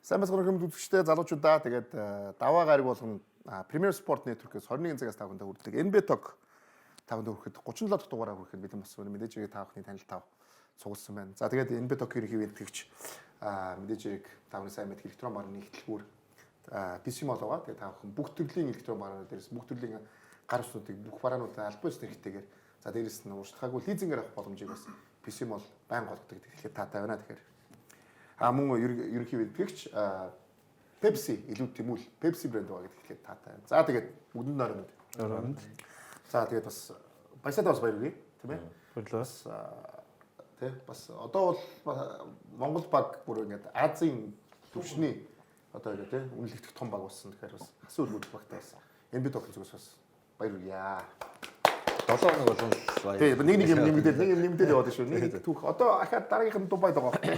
Сайн бацхан хүмүүс үзэгчтэй залуучуудаа тэгээд даваа гараг болгон Premier Sport Network-ээс 21 цагаас 5 хүндээ хүрдэг NBTOG 5 хүндээ хүрэхэд 37 дахь дугаараа хүрэхэд бэлэн болсон байна. Мэдээж хэрэг та бүхний танил тав цугласан байна. За тэгээд NBTOG хэрэг итгэгч мэдээж хэрэг та бүхний сайн мэд электрон барууны ихтлгүүр PC мол байгаа. Тэгээд та бүхэн бүх төрлийн электрон баруунууд дээрээс бүх төрлийн гар усуудыг бүх баруунуудаа албан ёсны хэрэгтэйгээр за дээрээс нь урьдчилгаагүй лизингээр авах боломжийг бас PC мол байнга олгодог. Тэгэхээр таатай байна. Тэгэхээр мөн ерөнхий итгэгч Pepsi илүү тэмүүл Pepsi брэнд байгаа гэдэгт таатай байна. За тэгээд бүгдэнд нойрно. За тэгээд бас баясаад бас баяр хүргэе, тийм ээ. Баярлалаа. Бас одоо бол Монгол баг бүр ингээд Азийн төвшний одоо ингээд тийм үнэлэгдэх том баг болсон. Тэгэхээр бас хасуу өргөдөх багтаа бас NBTOG зүгээс бас баяр хүргье. 7 хоног болгон баяр. Тийм нэг юм нэмдэл яваад шүү. Нэг түүх. Одоо ахаад дараагийнх нь Дубайд байгаа байхгүй.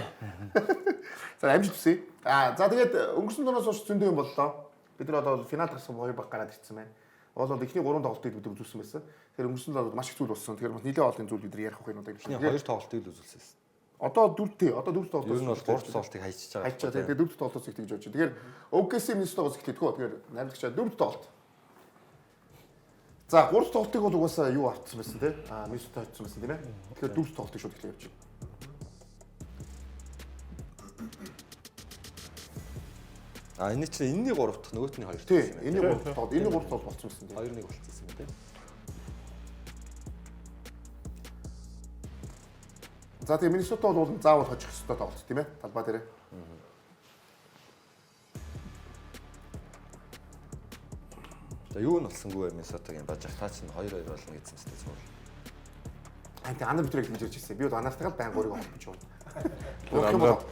За амжилт хүсье. За тэгээд өнгөрсөн доноос хойш зөндөө юм боллоо. Бид нар одоо финал гарсан хоёр баг гараад ирсэн байна. Бол эхний 3 тоглолтыг бид үзүүлсэн байсан. Тэгэхээр өнгөрсөн доноод маш их зүйл болсон. Тэгэхээр бас нэлээд олон зүйл бид нар ярих байх юм уу гэдэг. Эхний 2 тоглолтыг л үзүүлсэн. Одоо 4 тоглолт. Ер нь бол 3 тоглолтыг хайчиж байгаа. Тэгээд 4 тоглолтоос их тэгж явж байна. Тэгэхээр OKC Minnesota-гоос эхлэдэг гоо. Тэгэхээр найрамдагчаа 4 тоглолт. За 3 тоглолтыг бол угаасаа юу авчихсан байсан те? Minnesota авчихсан байсан тийм ээ. Тэгэхээр 4 тоглолтыг шууд эхлэх явж байна. Энэ чинь энэний 3 дахь нөгөөтний 2 дахь. Тийм. Энэний 3 дахь тоглолт. Энэний 3 тоглолт болчихсон байсан тийм. 2-1 болчихсон юм тийм. За тэгээ Миннесота бол заавал хожих ёстой тоглолт тийм ээ. Талбай дээрээ. За юу нь болсонгүй Миннесотагийн бажих таа чинь 2-2 болно гэсэн мэт суул. Тэгээ анар битрэг гэж ярьж ирсэн. Би бол анартайгаа байн гурыг холбож байна.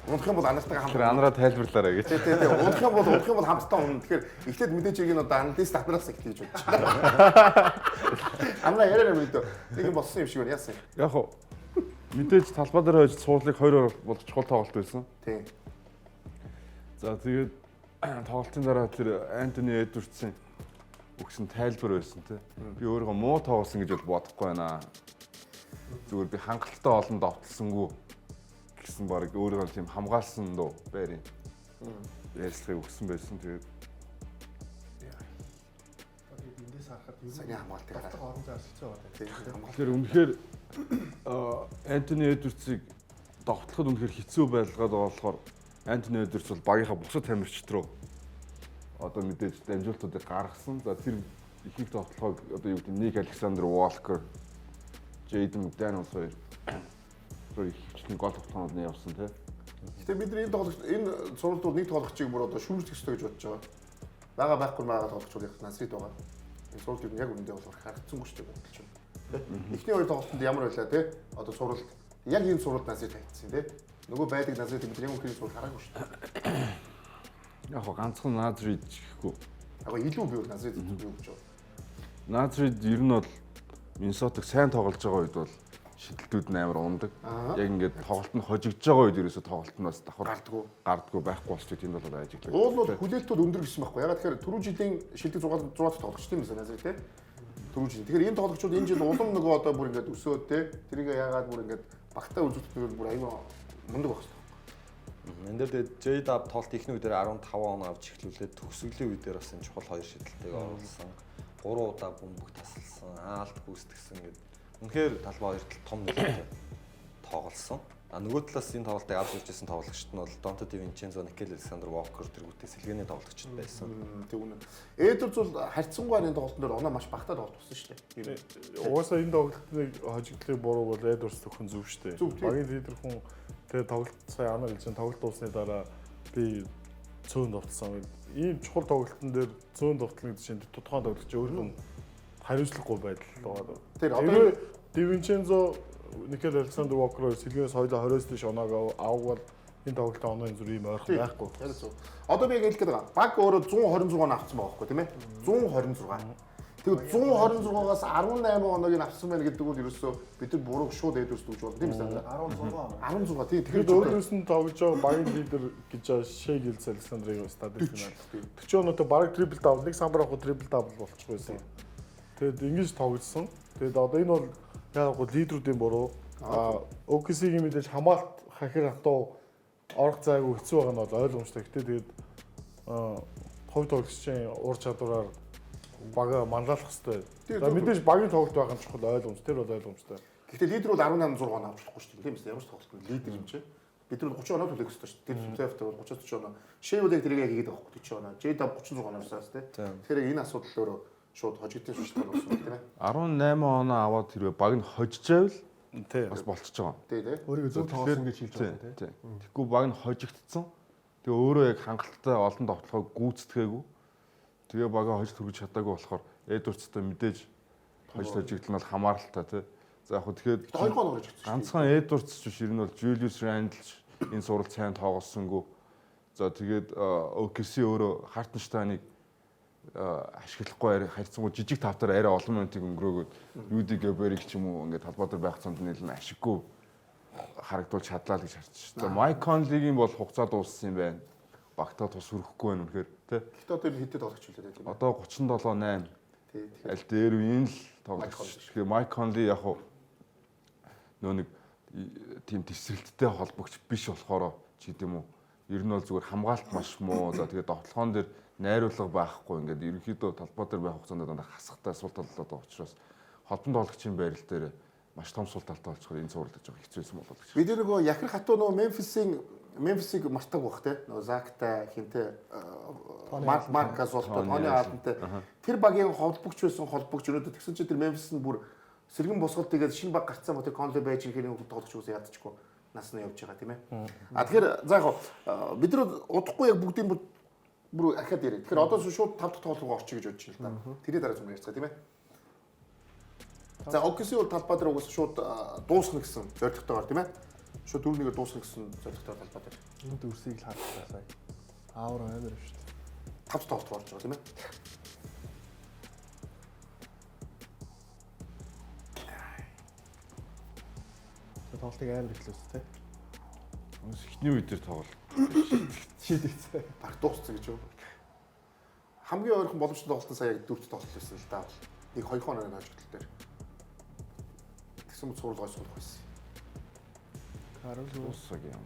Унах юм бол анартайгаа хамт. Тэр анараа тайлбарлаарай гэж. Тийм. Унах юм бол хамтдаа унах. Тэгэхээр эхлээд мэдээж яг энэ одоо аналист анараас эхлэж бодож байна. Анаа яриа мэдээ. Нэг юм болсон юм шиг байна. Яасан. Яг хоо мэдээж талбай дээр хойж суулыг 2-2 болж чухал тоглолт байсан. Тийм. За тэгээд тоглолтын дараа тэр Антони Эдвардсын өгсөн тайлбар байсан тий. Би өөрийгөө муу тоглосон гэж бол бодохгүй байна. Зүгээр би хангалттай олон довтлсонгүй гэсэн баг өөрийгөө тийм хамгаалсан дөө байрын. Ярьцлагыг өгсөн байсан. Тэгээд эндээс харахад юу сайн хамгаалт гарах орон зай асууж байгаа тийм. Тэгэхээр үнэхээр Антони Эдвардсыг довтлоход үнэхээр хэцүү байлгаад байгаа болохоор Антони Эдвардс бол багийнхаа бусад тамирчид руу одоо мэдээж дамжуултуудыг гаргасан. За тэр ихэнх довтлохыг одоо юу гэдэг Ник Александр Walker, Jaden McDaniels хоёр их хвчлэн гол тогтоонууд нь явсан тий. Гэтэ бид нар энэ сурвалжууд нэг тоглогчийг бүр одоо шүүмжлэх ёстой гэж бодож байгаа. Бага байхгүй байгаа тоглогчдын насрид байгаа. Энэ сурвалжууд нь яг үүндээ бол харагдсангүй шүү дээ бодож байна. Эхний хоёр тоглолтод ямар байлаа тий? Одоо сурвалж яг энэ сурвалж насрид хайцсан тий. Нөгөө байдаг насрид бид яг үнхээр сурвалж хараагүй шүү дээ. Яг ганцхан Назрид гэхгүй. Яг илүү би бол Назрид юу гэж байна. Назрид ер нь бол Миннесотаг сайн тоглож байгаа үед бол шидэлтүүд амар ундаг. Яг ингээд тоглолт нь хожигдж байгаа үед ерөөсө тоглолт нь бас давхар гардггүй байхгүй болчих тийм бол ажиглаа. Уул бол хүлээлтүүд өндөр гэсэн байхгүй. Ягаад тэгэхээр түрүү жилийн шилдэг 6 дахь тоглогч тийм байсан Назрид те. Түрүү жил. Тэгэхээр энэ тоглогчид энэ жил улам нөгөө одоо бүр ингээд өсөөд те. Тэрийг яагаад бүр ингээд багтаа үзүүлэлтээр бүр аюу мундаг багс. Энд дээр J-Dub тоглолт ихний үе дээр 15 он авч эхлүүлээд төгсгөлийн үе дээр бас энэ чухал хоёр шидэлтийг оруулсан. 3 удаа бөмбөг тасалсан, хаалт гүйцэтгсэн гэдэг. Үнэхээр талбай хоёр тал том нөлөөтэй тоглосон. Нөгөө талаас энэ тоглолтыг авч үзсэн тоглогчид нь бол Донте Дивинчензо, Никел Александр Walker тэргүүтээ сэлгээний тоглогчид байсан. Тэг үнэ. Эдвардс бол харьцангуй энэ тоглолтын дээр оноо маш багтаа тоглолт болсон шүү дээ. Угаасаа энэ тоглолтыг хожигдлыг буруу бол Эдвардс төхөн зөв шүү дээ. Багийн лидер хүн тэгээ тоглолт сая анаа хэлсэн тоглолт дуусны дараа би цөөн довтлсон. Ийм чухал тоглолтын дээр цөөн довтлын гэдэг чинь тодорхой тоглогч өөрөө нь хариуцлагагүй байдал байгаа. Тэр одоо Дивинчензо, Никел Александр Walker сэлгээс хоёулаа 20-с дээш оноог аввал энэ тоглолтын оноо зүр ийм ойрхон байхгүй. Одоо би яг хэлэх гээд байгаа. Баг өөрөө 126 авсан байгаа байхгүй тийм ээ. 126. Тэгээд 126-аас 18 оноог нь авсан байна гэдэг нь ерөөсөө бид нар буруу шууд Эдвардс дүүж болно тийм ээ. 16 тийм. Тэгэхээр өөрөөс нь тоглож байгаа багийн лидер гэж Шей Гилс Александрыг стадион финал. 40 оноотой бараг трипл дабл, нэг самбар авах трипл дабл болчих байсан. Тэгээд ингэж тоглосон. Тэгээд одоо энэ бол яг лидерүүдийн буруу. OKC-ийн мэдээж хамгаалт хахир хатуу орох зайгүй хэцүү байгаа нь бол ойлгомжтой. Гэтэ тэгээд хувь тоглогчийн ур чадвараар бага манлайлах хэрэгтэй. За мэдээж багийн тоглолт байгаа нь чухал ойлгомж. Тэр бол ойлгомжтой. Гэхдээ лидер бол 18 6 оноо авч болохгүй шүү дээ. Тийм ээ. Ямар ч тоглолт лидер юм чи. Бид нар 30 оноо төлөх хэрэгтэй шүү дээ. Тэр плейофф бол 30 40 оноо. Шэйвүүд яг тэрийг яг хийгээд байгаа 40 оноо. J-Dub 36 оноо авсаас тий. Тэгэхээр энэ асуудал өөрөө шууд хожигдсон шууршлагаар болсон тийм ээ. 18 оноо аваад хэрвээ баг нь хожижээвэл Тий. бас болчихж байгаа. Тий, тий. Өөрийгөө зөв тоглосон гэж хэлж байгаа тийм. Тийм. Тэгэхгүй баг нь хожигдсон. Тэгээ өөрөө яг хангалттай олон тоглохыг гүйцэтгээгүй. Тэгээ бага хожид хүргэж чадаагүй болохоор Эдвардстай мэдээж хожид хожигдол нь хамааралтай тий. За яг хөө тэгэхээр 2 хоног хожигдсон. ганцхан Эдвардс ч биш ер нь бол Julius Randle энэ суралц сайн тоглосонгүй. За тэгээд OKC өөрөө Хартенштайныг ашиглахгүй харьцангуй жижиг тавтаар арай олон минутыг өнгөрөөгөөд Rudy Gobert-ийг ч юм уу ингээд талбай дээр байх цомд нэлээд ашиггүй харагдуулж чадлаа л гэж харж байна. За Mike Conley-гийн бол хугацаа дууссан юм байна. Багтаа тус хүрхгүй байна үнэхээр тий. Гэхдээ одоо энэ хэдэд тоглож үлээ тийм ээ. Одоо 37-8 Тий. аль дээр үеийн л тоглож. Тэгэхээр Mike Conley яг нөө нэг тийм тесрэлттэй холбогч биш болохоор ч гэдэм үү. Ер нь бол зүгээр хамгаалт маш муу. За тэгээд тоглоом дээр найруулга байхгүй ингээд ерөнхийдөө талбай дээр байх хугацаанд дандаа хасахтай сул талдаа байгаа учраас холбонд тоглогчийн байрал дээр маш том сул талтай болчихоор энэ зурлаж байгаа хэцүүсэн болов гэж. Бид нөгөө яхир хатуу нөгөө Memphis-ийг мартаг байх те. Нөгөө Зактай хинтээ Марк Газолтой Тони Аллентэй тэр багийн холбогч байсан холбогч өнөөдөр тэгсэн чинь тэр Memphis нь бүр сэргэн босгол тэгээд шинэ баг гарцсан ба тэр Conley байж хэрэг тоглож үгүй ядчихгүй нас нь явж байгаа тийм ээ. А тэгэхээр за яг бид нар удахгүй яг бүгдийн бүр ахаад яриа. Тэгэхээр одоо шууд 5 дахь тоглолт руу орчих гэж бодож байна л да. Тэрний дараа зүг ярьцгаа тийм ээ. За OKC бол талбай дээр угсаа шууд дуусна гэсэн зорилготойгоор тийм ээ. Шууд 4-1-ээр дуусна гэсэн зорилготойгоор талбай дээр. Энэ дүрсийг л харах сая. Аавар амар шүү дээ. 5 дахь тоглолт руу орж байгаа тийм ээ. Тоглолтыг амар ихлүүлсэн тийм. Эхний үед дээр тоглол. Шийдэгцээ. Баг дууссан гэж юу. Хамгийн ойрхон боломжтой тоглолт нь сая яг 4 тоглолт байсан л да. Нэг 2 хоног хожигдол дээр. Тэгсэн мэт сурал гой суулгах байсан. Карл Уусаг юм.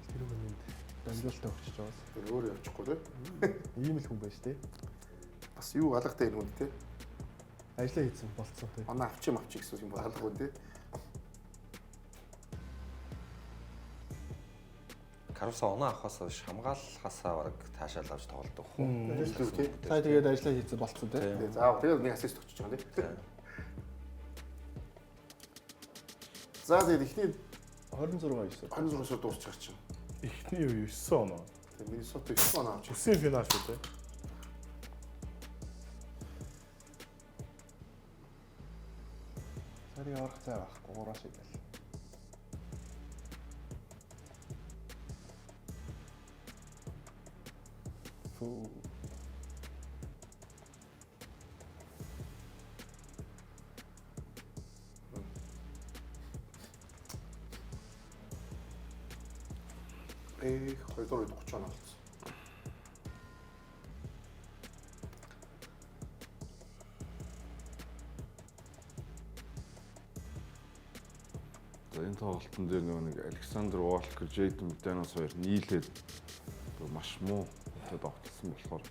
тэр хүнд дамжуулалтаа өгчөж байгаас. Тэр өөрөө явчихгүй тийм. Ийм л хүн байж тээ. Бас юу алгатай энэ хүн тийм. Ажлаа хийсэн болцсон тийм. Манай авчим гэсэн юм алга хүн тийм. Каруса оноо авахаас биш хамгаалахаасаа бараг таашаал авч тоглодог хөө. Сая тэгээд ажлаа хийсэн болцсон тийм. Тэгээ заав тэгээд нэг ассист өгч байгаа тийм. За тэгээд ихний 26 26-аар дуусчих чинь. Эхний үе 9 оноо. Тэгээд Миннесота 9 оноо авчих. Үсгийн финал шүү дээ. Сарыг авах цай байхгүй 3 шиг л. Фу. Хоёрдугаар үед 30 оноо болсон. За энэ тоглолтын дээр нэг Александр Walker, Jaden McDaniels хоёр нийлээд маш муу тоглосон болохоор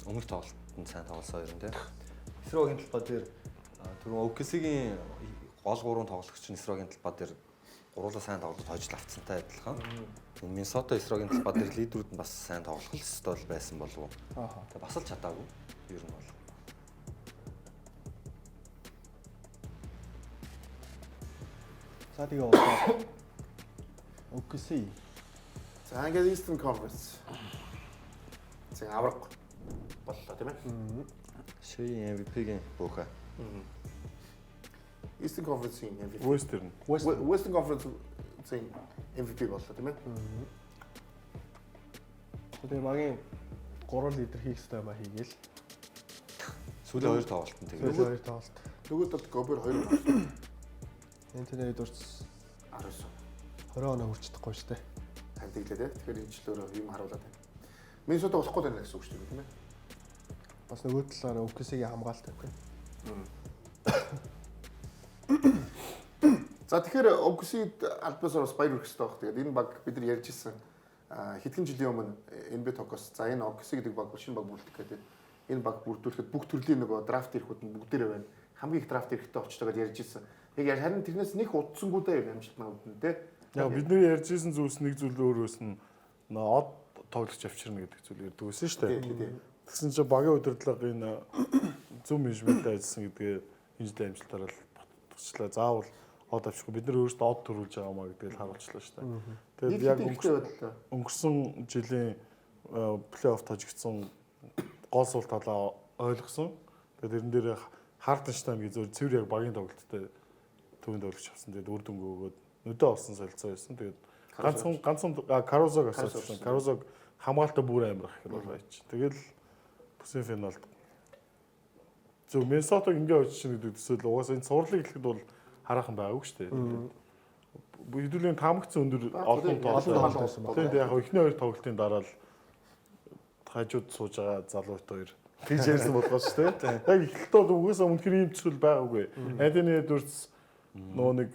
Өмнөх тоглолтод сайн тоглосон хоёр нь тийм. Эсрогийн талбай дээр түрүүн OKC-гийн гол 3 тоглогч нь эсрогийн талбай дээр гуруулаа сайн тоглож хожил авцсантай адилхан. Энэ Миннесота эсрогийн талбай дээр лидерүүд нь бас сайн тоглох ёстой байсан болов уу? Ааха. Тэгээ бас л чадаагүй. Ер нь бол. За тэгээ одоо OKC. За ингээд Eastern Conference. Тэг авраг боллоо тийм ээ. Шиийн MVP-гийн бүхэ. Eastern Conference-ийн MVP. Western. Western Conference-ийн MVP боллоо тийм ээ. Тэгээ багийн 3 лидер хийх ёстой юм а хийгээл. Сүүлийн 2 тоглолтод тэгээд Тэгээ 2 тоглолт. Нөгөөд бол Gobert 2 оноо. Энтний Эдвардс 19. 20 оноо хүрчихдэггүй шүү дээ. Хандиглаа тийм. Тэгэхээр энэ жил өөрөө юм харуулаад байна. Миннесота болохгүй байна гэсэн үг шүү дээ тийм ээ. Бас нөгөө талаараа OKC-гийн хамгаалалт тавьх юм. За тэгэхээр Оксид Альбасаар бас баяр хүрэх хэрэгтэй байна. Тэгээд энэ баг бид нар ярьж ирсэн хэдхэн жилийн өмнө NB Tokos за энэ Окси гэдэг баг шинэ баг бүрдэх гэдэг. Энэ баг бүрдүүлэхэд бүх төрлийн нөгөө драфт ирэхүүд нь бүгдээрээ байна. Хамгийн их драфт ирэхтэй очтойгоо ярьж ирсэн. Яг харин тэрнээс нэг удсангуудаа юм амжилтнаа үдэн тэ. Яг бидний ярьж ирсэн зүйлс нэг зүйл өөрөөс нь од тоглогч авчирна гэдэг зүйл ярьдаг байсан шүү дээ. Тэгсэн чинь багийн удирдлага энэ зөв менежменттэй ажилласан гэдгээ энэ жилийн амжилтаараа л батцлаа. Заавал од авчихгүй бид нар өөрсдөө од төрүүлж байгаа маа гэдгийг харуулчлаа шүү дээ. Тэгээд яг өнгөрсөн жилийн плей-офф тожигдсон гол сул талаа ойлгосон. Тэгээд тэрэн дээр Хартенштайн гэж зөв цэвэр яг багийн тоглолттой төвөнд тоглож авсан. Тэгээд үр дүнгээ өгөөд өдөө олсон солилцоо байсан. Тэгээд ганцхан Карозог асуусан. Карозог хамгаалалтаа бүр амар их болоо ич. Тэгэл бүсийн финалд зөв Миннесотаг ингээ очиж гэдэг төсөөл угаасаа энэ сурлыг хэлэхэд бол хараахан байгаагүй шүү дээ. Хэдүүлийн таамагцсан өндөр олон тоглолт байсан байна. Тэгээд яг эхний хоёр тоглолтын дараа л хажууд сууж байгаа залуут хоёр тийж ярьсан болгоос шүү дээ. Яг эхлэлтээ угаасаа үнэхээр ийм төсөөл байгаагүй. Антони Эдвардс нөө нэг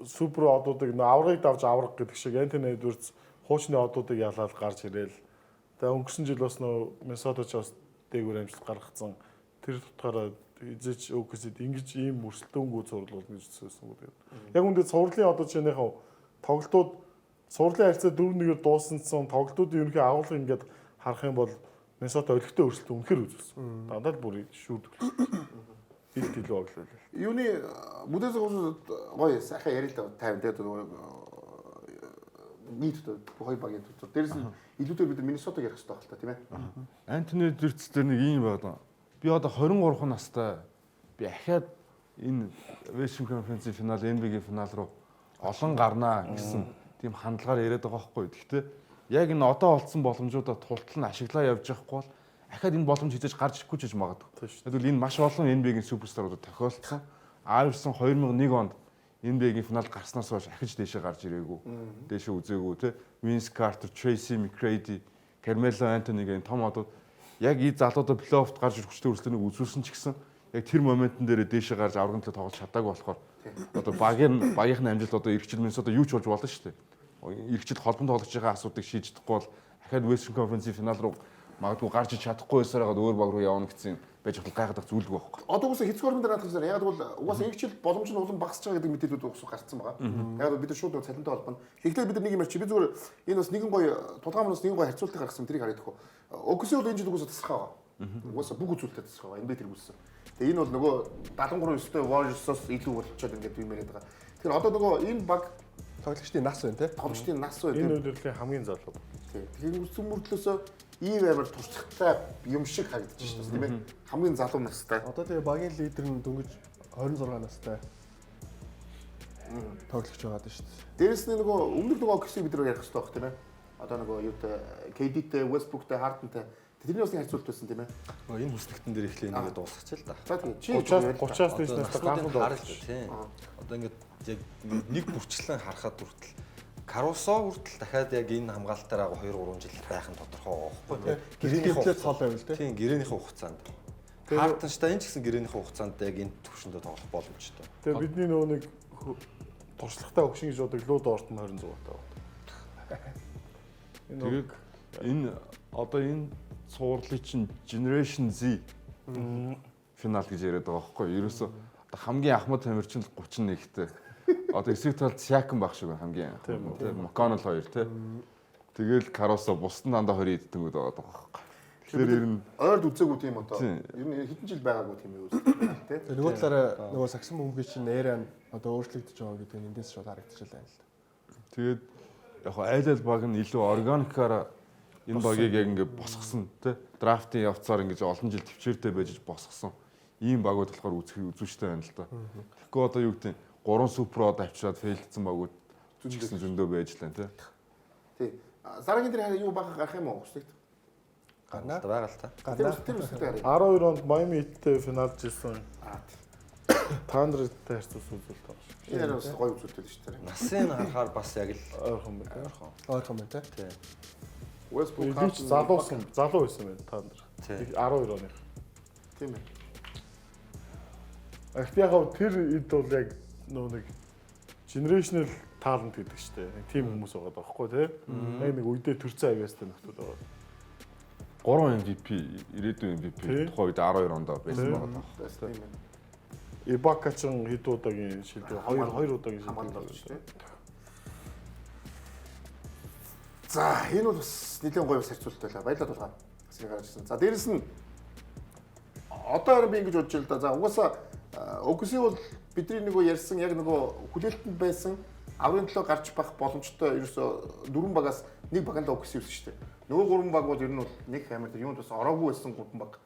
супер одуудыг аврагыг давж аврах гэдэг шиг Антони Эдвардс хуучны одуудыг ялаад гарч ирээл. Тэгээ өнгөрсөн жил бас нөө Миннесотач бас дээгүүр амжилт гаргацсан. Тэр утгаараа эзэж Оксид ингэж ийм өрсөлдөөнгөө цуурлуулна гэж төсөөсөн үү. Яг үүндээ цуурлын одоо жишээнийхээ тоглолтууд цуурлын харьцаа 4-1-ээр дууссан тоглолтуудын ерөнхий агуулга ингээд харах юм бол Миннесота өлегтэй өрсөлдөө үнэхээр үзүүлсэн. Дандаа л бүр шүүрдэг. Илт илүү оглоо. Юуны бүдээс гоё сайхан ярил л тайван тэгээд нийт хоёр багийн төвчд. Дээрээс нь илүүтэй бид Миннесотаг ярих хэрэгтэй байна тийм ээ. Антони Эдвардс дээр нэг юм байна. Би одоо 23 настай би ахаад энэ Western Conference финал NBA-гийн финал руу олон гарнаа гэсэн тийм хандлагаар яриад байгаа байхгүй. Гэхдээ яг энэ одоо олдсон боломжуудаа тултал нь ашиглаа явж байхгүй бол ахаад энэ боломж хийж гарч ирэхгүй ч гэж магадгүй. Тэгвэл энэ маш олон NBA-гийн суперстаруудад тохиолдсон. Iverson 2001 онд NBA-гийн финалд гарснаас хойш ахиж дээшээ гарч ирээгүй. Дээшээ үзээгүй те. Vince Carter, Tracy McGrady, Carmelo Anthony-гийн том одууд яг и залуудаа плей-оффт гарч ирэх хүчтэй өрсөлдөөнийг үзүүлсэн ч гэсэн яг тэр моментн дээр дээшээ гарч аврагын төлөө тоглож чадаагүй болохоор одоо багийнхны амжилт одоо эргчил Миннесота юу ч болж болно шүү дээ. Эргчил холбонд тоглож байгаа асуудыг шийдэхгүй бол дахиад Western Conference финал руу магадгүй гарч иж чадахгүй байсаар хагаад өөр баг руу явна гэсэн байж гайхаад зүйлг байхгүй. Одоо уусаа хэцүү орон дээр наадах яг бол угаасаа эргчил боломж нь улам багасч байгаа гэдэг мэдээлүүд уусаа гарцсан байгаа. Яг бид шууд цалинтай холбоно. Тэгэхдээ бид нэг юм чи би зүгээр энэ бас нэгэн гоё тулгаамнаас нэгэн гоё харьцуултыг гаргасан тэрийг хараад өгөх. Окси бол энэ жил угаасаа тасархаа байгаа. Угаасаа бүх үзүүлэлтэд тасархаа байгаа. Энэ бэ тэр үзсэн. Тэгээ энэ бол нөгөө 73-9-тэй Warriors-оос илүү болчиход ингээд юм яриад байгаа. Тэгэхээр одоо нөгөө энэ баг тоглогчдын нас байна те. тоглогчдын нас байна. Энэ удирдлагын хамгийн залуу. Тэгэхээр үсэн мөрдлөөсөө ийм амар туршлагатай юм шиг харагдаж байна шүү дээ тийм ээ. Хамгийн залуу настай. Одоо тэгээ багийн лидер нь дөнгөж 26 настай тоглогч байгаа даа шүү дээ. Дээрэс нь нөгөө өмнөх нөгөө Окси бид нар ярих хэрэгтэй байх тийм ээ. Одоо нөгөө юутай KD-тэй, Westbrook-тэй, Harden-тэй тэрний бас харьцуулт байсан тийм ээ. Энэ хүслэгтэн дээр эхлэх нэгээ дуусгач л да. За тийм чи 30-аас дээш настай ганцхан харж тийм. Одоо ингээд яг нэг бүрчлэн харахад хүртэл Карусо хүртэл дахиад яг энэ хамгаалтаараа 2-3 жил байх нь тодорхой байхгүй тийм. Гэрлэлт цол байвал тийм. Тийм гэрээнийхээ хугацаанд. Хартенштайн ч гэсэн гэрээнийхээ хугацаанд яг энэ төвшөндөө тоглох боломжтой. Тэгээ бидний нөгөө нэг туршлагатай өгшин гэж бодог лууд орт нь 26 таа. Тэгээд энэ одоо энэ цуурлын чинь Generation Z финал гэж яриад байгаа байхгүй юу? Ерөөсө одоо хамгийн ахмад тамирчин л 31-тэй. Одоо эсрэг талд Siakam байх шиг хамгийн тийм McConnell 2 тийм. Тэгэл Caruso бусд нь дандаа 20 эддэнгүүд байгаа байхгүй. Тэгэхээр ер нь ойрд үзээгүй тийм одоо ер нь хэдэн жил байгаагүй тийм юу тийм. Нөгөө талаараа нөгөө сагсан бөмбөгийн чинь нэрээ одоо өөрчлөгдөж байгаа гэдэг нь эндээс шууд харагдчихлаа байна л да. тэгээд яг айл баг нь илүү органикаар энэ багийг яг ингээд босгосон тий драфтын явцаар ингээд олон жил төвчээртэй байж босгосон ийм багууд болохоор үзүүштэй байна л да. Тэгэхгүй одоо юу гэдэг 3 суперод авчираад фейлдсэн багууд зүгсэн зөндөө байж лээ тий. Тий. Сарагийн дээр юу баг гарах юм уу хүсэгт? Гарна. Байгаа л та. Тэр үстэй гарах. 12 онд Miami Heat-тэй финалж ирсэн. Тандертэй харьцуулсан үзүүлэлт байна. Энэ бас гоё үзүүлэлт шүү дээ. Насын харахаар бас яг л Ойрхон байна. Ойрхон байна те. тийм. Westbrook залуу байсан байна Тандер. Тийм. 12 оны. Тийм ээ. Гэхдээ яг тэр ид бол яг нэг generational talent гэдэг шүү дээ. Тийм хүмүүс байгаа байхгүй тий. Яг нэг үедээ төрсэн авьяастай нөхдүүд байгаа. 3 MVP, ирээдүйн MVP тухайн үед 12 онд байсан байгаа. Тийм байна. Ibaka ч хэд удаагийн шилдэг 2 удаагийн Хамгаалал болж шилдэг. шүү дээ. За энэ бол бас нэлээд гоё сарцуулт байлаа. Баярлалаа тулгаа. Асрыг гаргаж ирсэн. За дээрэс нь одоо би ингэж бодож байна л да. За угаасаа Окси бол бидний нөгөө ярьсан яг нөгөө хүлээлтэнд байсан аврын төлөө гарч байх боломжтой ерөөсө 4 багаас 1 баг л Окси юусэн шүү дээ. Нөгөө 3 баг бол ер нь бол нэг амар дээр юунд бас ороогүй байсан 3 баг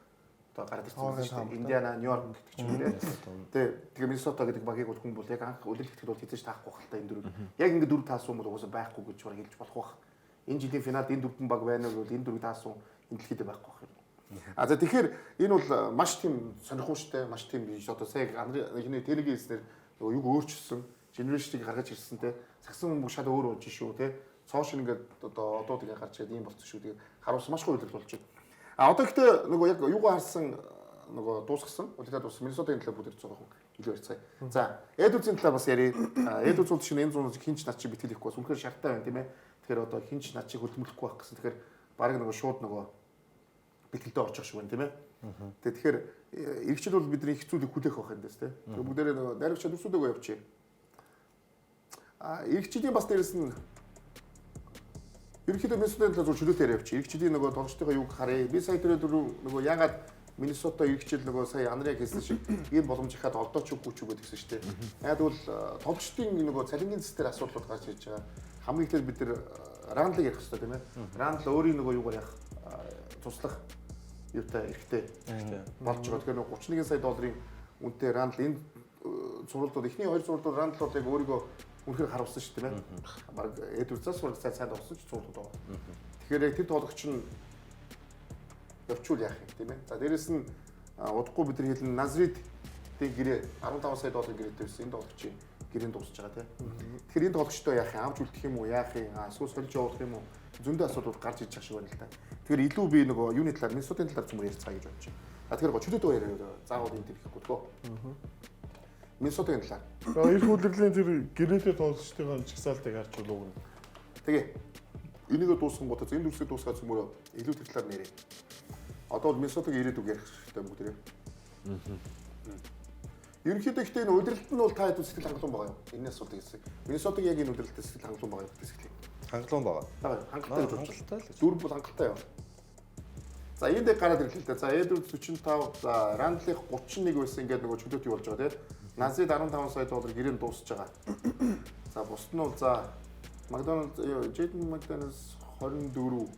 одоо гараад ирсэн шүү дээ. Индиана, Нью-Йорк гэдэг ч юм уу нэ. Тэгээ Миннесота гэдэг багийг бол хүн бол яг анх үлээлтэхэд бол хэзээ ч таахгүй хальтаа энэ дөрөв. Яг ингэ 4 таасан бол угаасаа байхгүй гэж баг хэлж болох байх. Энэ жилийн финалд энэ 4 баг байна бол энэ 4 таасан энэ дэлхийд байхгүй байх юм. А за тэгэхээр энэ бол маш тийм сонирхолтой, маш тийм биш одоо сая хинэ телегийн хэлснээр юу өөрчилсөн, генерашныг гаргаж ирсэн те. Сагсан бөмбөг шал өөр болж шүү те. Цоошин ингээд одоо одууд ингэ гарч ирээд ийм болсон шүү. Тэгээ харуулсан маш гоё үйлдэл болж байна. А одоо гэхдээ нөгөө яг юугаа харсан нөгөө дуусгасан. Үлдээд дууссан. Миннесотагийн талаар бүгд ярьж байгаа хүн илүү ярьцгаая. За, Эдүцийн талаар бас ярив. Эдүц бол чинь энэ зүүн хинч над чи битгэлэхгүй бас үнэхээр шартай байна тийм ээ. Тэгэхээр одоо хинч над чи хөдөлмөрлөхгүй байх гэсэн. Тэгэхээр баг нөгөө шууд нөгөө битгэлдээ орчих шиг байна тийм ээ. Тэгэхээр иргэчд бол бидний их зүйлийг хүлээх байх юм дэс тийм. Тэгэхээр бүгдээрээ нөгөө найрагч төсүүдөө явчих. А иргэчдийн бас дээрэс нь ерөнхийдөө Миннесотагийн талаар чөлөөтэй явчих. Иргэчдийн нөгөө тоглолтынхаа юуг харъя. Би сая түрүү нөгөө ягаад Миннесота иргэчд нөгөө сая Андрей хэлсэн шиг ийм боломж ихад олдооч үгүй ч үгүй гэсэн шүү дээ. Яг бол тоглолтын нөгөө цалингийн зэс дээр асуудлууд гарч ирж байгаа. Хамгийн ихдээ бид нар Рандлыг ярих хэрэгтэй тийм ээ. Рандл өөрийн нөгөө юугаар яах туслах юутай эрэхтэй болж байгаа. Тэгэхээр $31 сая үнэтэй Рандл энэ зурвалдууд эхний 2 зурвалдууд Рандл бол яг өөрийгөө үнэхээр харуулсан шүү дээ тийм ээ. Бараг Эдвардсаас сурах сайн тоглосон ч зурвалдууд байгаа. Тэгэхээр яг тэр тоглогч нь явчул яах юм тийм ээ. За дээрэс нь удахгүй бид нар хэлэн Назридийн гэрээ $15 сая гэрээтэй байсан. Энэ тоглогчийн гэрээнд дуусч байгаа тийм. Тэгэхээр энэ тоглогчтой яах юм? Авч үлдэх юм уу? Яах юм? Эсвэл сольж явуулах юм уу? Зөндөө асуудал гарч иж байгаа шиг байна л да. Тэгэхээр илүү би нөгөө юуны талаар Миннесотагийн талаар цөмөр ярьцгаая гэж бодож байна. А тэгэхээр чөлөөтэй яриа заавал энэ төр ихгүй тгөө. Миннесотагийн талаар. Эх хүлэглийн тэр гэрээтэй тоглолчдын чагсаалтыг харж болов уу? Тэгээ энийгээ дуусган бодож энэ дүрсийг дуусгаад цөмөрөө илүү тэр талаар нэрээ. Одоо бол Миннесотагийн ирээдүг ярих хэрэгтэй бүгдээрээ. Ерөнхийдөө ихтэй энэ удирдалт нь бол та хэд сэтгэл хангалуун байгаа юм. Энэ асуудал гэсэн. Миннесотагийн яг энэ удирдалт сэтгэл хангалуун байгаа юм гэсэн. Хангалуун байгаа. Хангалттай гэж бодож Хангалттай л гэж. дөрв бол хангалттай юм. За энд дээр гараад ирлээ л дээ. За Эдвард 45, за Рандлих 31 байсан ингээд нөгөө чөлөөт юу болж байгаа тийм. Назид $15 сая гэрээнд дуусж байгаа. За бусд нь бол за Макдоналд Джейден Макдоналдс 24,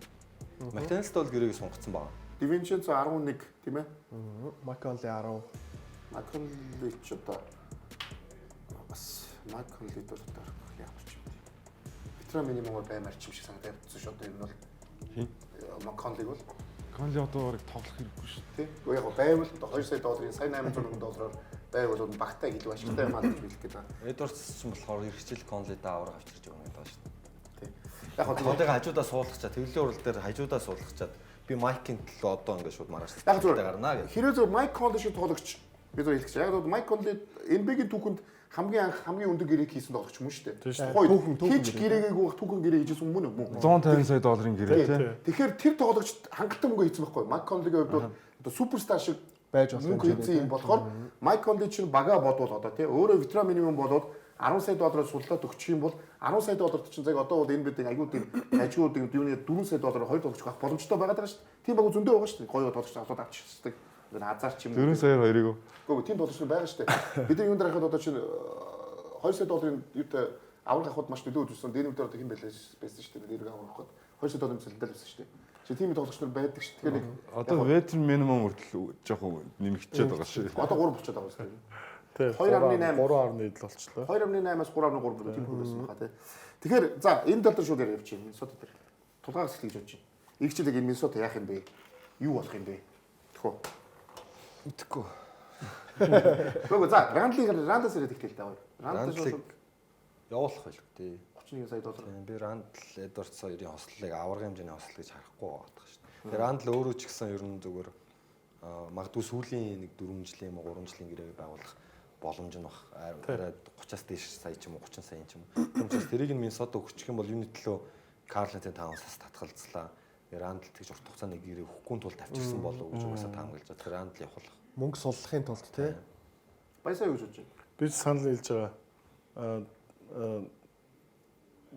Макдоналдс бол гэрээг сунгацсан байгаа. Дивинченцо 11 тийм ээ. Макконли 10. Макконли ч одоо бас Макконли бол одоо яг ч юм. Ветеран минимумаар баймаар ч юм шиг санагдаад байна шүү дээ. Энэ бол Хин? Макконли бол Конли одоо барыг тоглох хэрэггүй шүү. тийм. Уу яг байвал $2 сая сая $800,000 байвал багтаа илүү ашигтай юм аа гэж хэлэх гээд байна. Эдвардс ч болохоор эргэжил Конли даавар авчирч байгаа юм байна шүү дээ. Тийм. Яг хоо Конлиг хажуудаа суулгачаад төвлөрийн урал дээр хажуудаа суулгачаад би Майкийн төлөө одоо ингээд шууд маргааш. Яг зүгээр гарнаа гэх. Хэрвээ зөв Майк Конли шиг тоглогч би зөв хэлчих. Яг бол Майк Конли NBA-гийн түүхэнд хамгийн анх хамгийн өндөр гэрээг хийсэн тоглогч юм шүү дээ. Хийж гэрээгээг байх түүхэн гэрээ хийжсэн мөн үү? $150 сая гэрээ тий. Тэгэхээр тэр тоглогчд хангалттай мөнгө хийсэн байхгүй. Майк Конлигийн хувьд бол одоо суперстар шиг байж болох мөнгө хийсэн юм болохоор Майк Конли чинь бага бодвол одоо тий өөрөө ветеран минимум болоод $10 сая судлаад өгчих юм бол $10 сая чинь яг одоо бол энэ бидний аюулын ажгуудын юуны $4 сая 2 тоглож авах боломжтой байгаа даа шүү дээ. Тийм баг зөндөө байгаа шүү дээ. Гоё тоглож аваад авчихдаг. Азар ч юм уу. $4 саяар хоёрыг. Гэхдээ тийм тоглож байгаа шүү дээ. Бид нар юунд харахад одоо чинь $2 сая юутай аврах авахд маш нөлөө үзүүлсэн. Дэнүүд одоо хэн байлаа байсан шүү дээ. Дэрэг аврахад $2 сая цалинтай л байсан шүү дээ. Чи тийм тоглогч нар байдаг шүү. Тэгэхээр нэг Одоо ветер минимум хүртэл жоохон нэмэгдчихэд байгаа шүү. одоо 3 болчиход байгаа шүү дээ. Тий. 2.8 3.7 болчихлоо. 2.8-аас 3.3 тийм хүрээсэн байгаа тий. Тэгэхээр за энэ тал дээр шууд яриа явчих юм. Миннесота дээр. Тулгаагаас эхлэж явж байна. Иргэжлэг энэ Миннесота яах юм бэ? Юу болох юм бэ? Тэхүү. Итгэхгүй. Гүг за Рандлаас яриад ихтэй л даа. Рандлыг явуулах байлгүй тий. $31 сая. Би Рандл Эдвардс хоёрын хослолыг аварга хэмжээний хослол гэж харахгүй байгаа шүү дээ. Тэгээ Рандл өөрөө ч гэсэн ер нь зүгээр магадгүй сүүлийн нэг 4 жилийн юм уу 3 жилийн гэрээ байгуулах боломж нь баг. 30-аас дээш сая ч юм уу 30 сая ч юм уу. Тийм учраас тэрийг нь Миннесота өгчих юм бол юуны төлөө Карлетын Таунсаас татгалзлаа. Рандл тэгж урт хугацааны гэрээ өгөхгүй тулд авчирсан болов гэж угаасаа таамаглаж байгаа. Тэгэхээр Рандл явах. Мөнгө суллахын тулд тий. Баясаа юу гэж бодож байна? Би санал хэлж байгаа.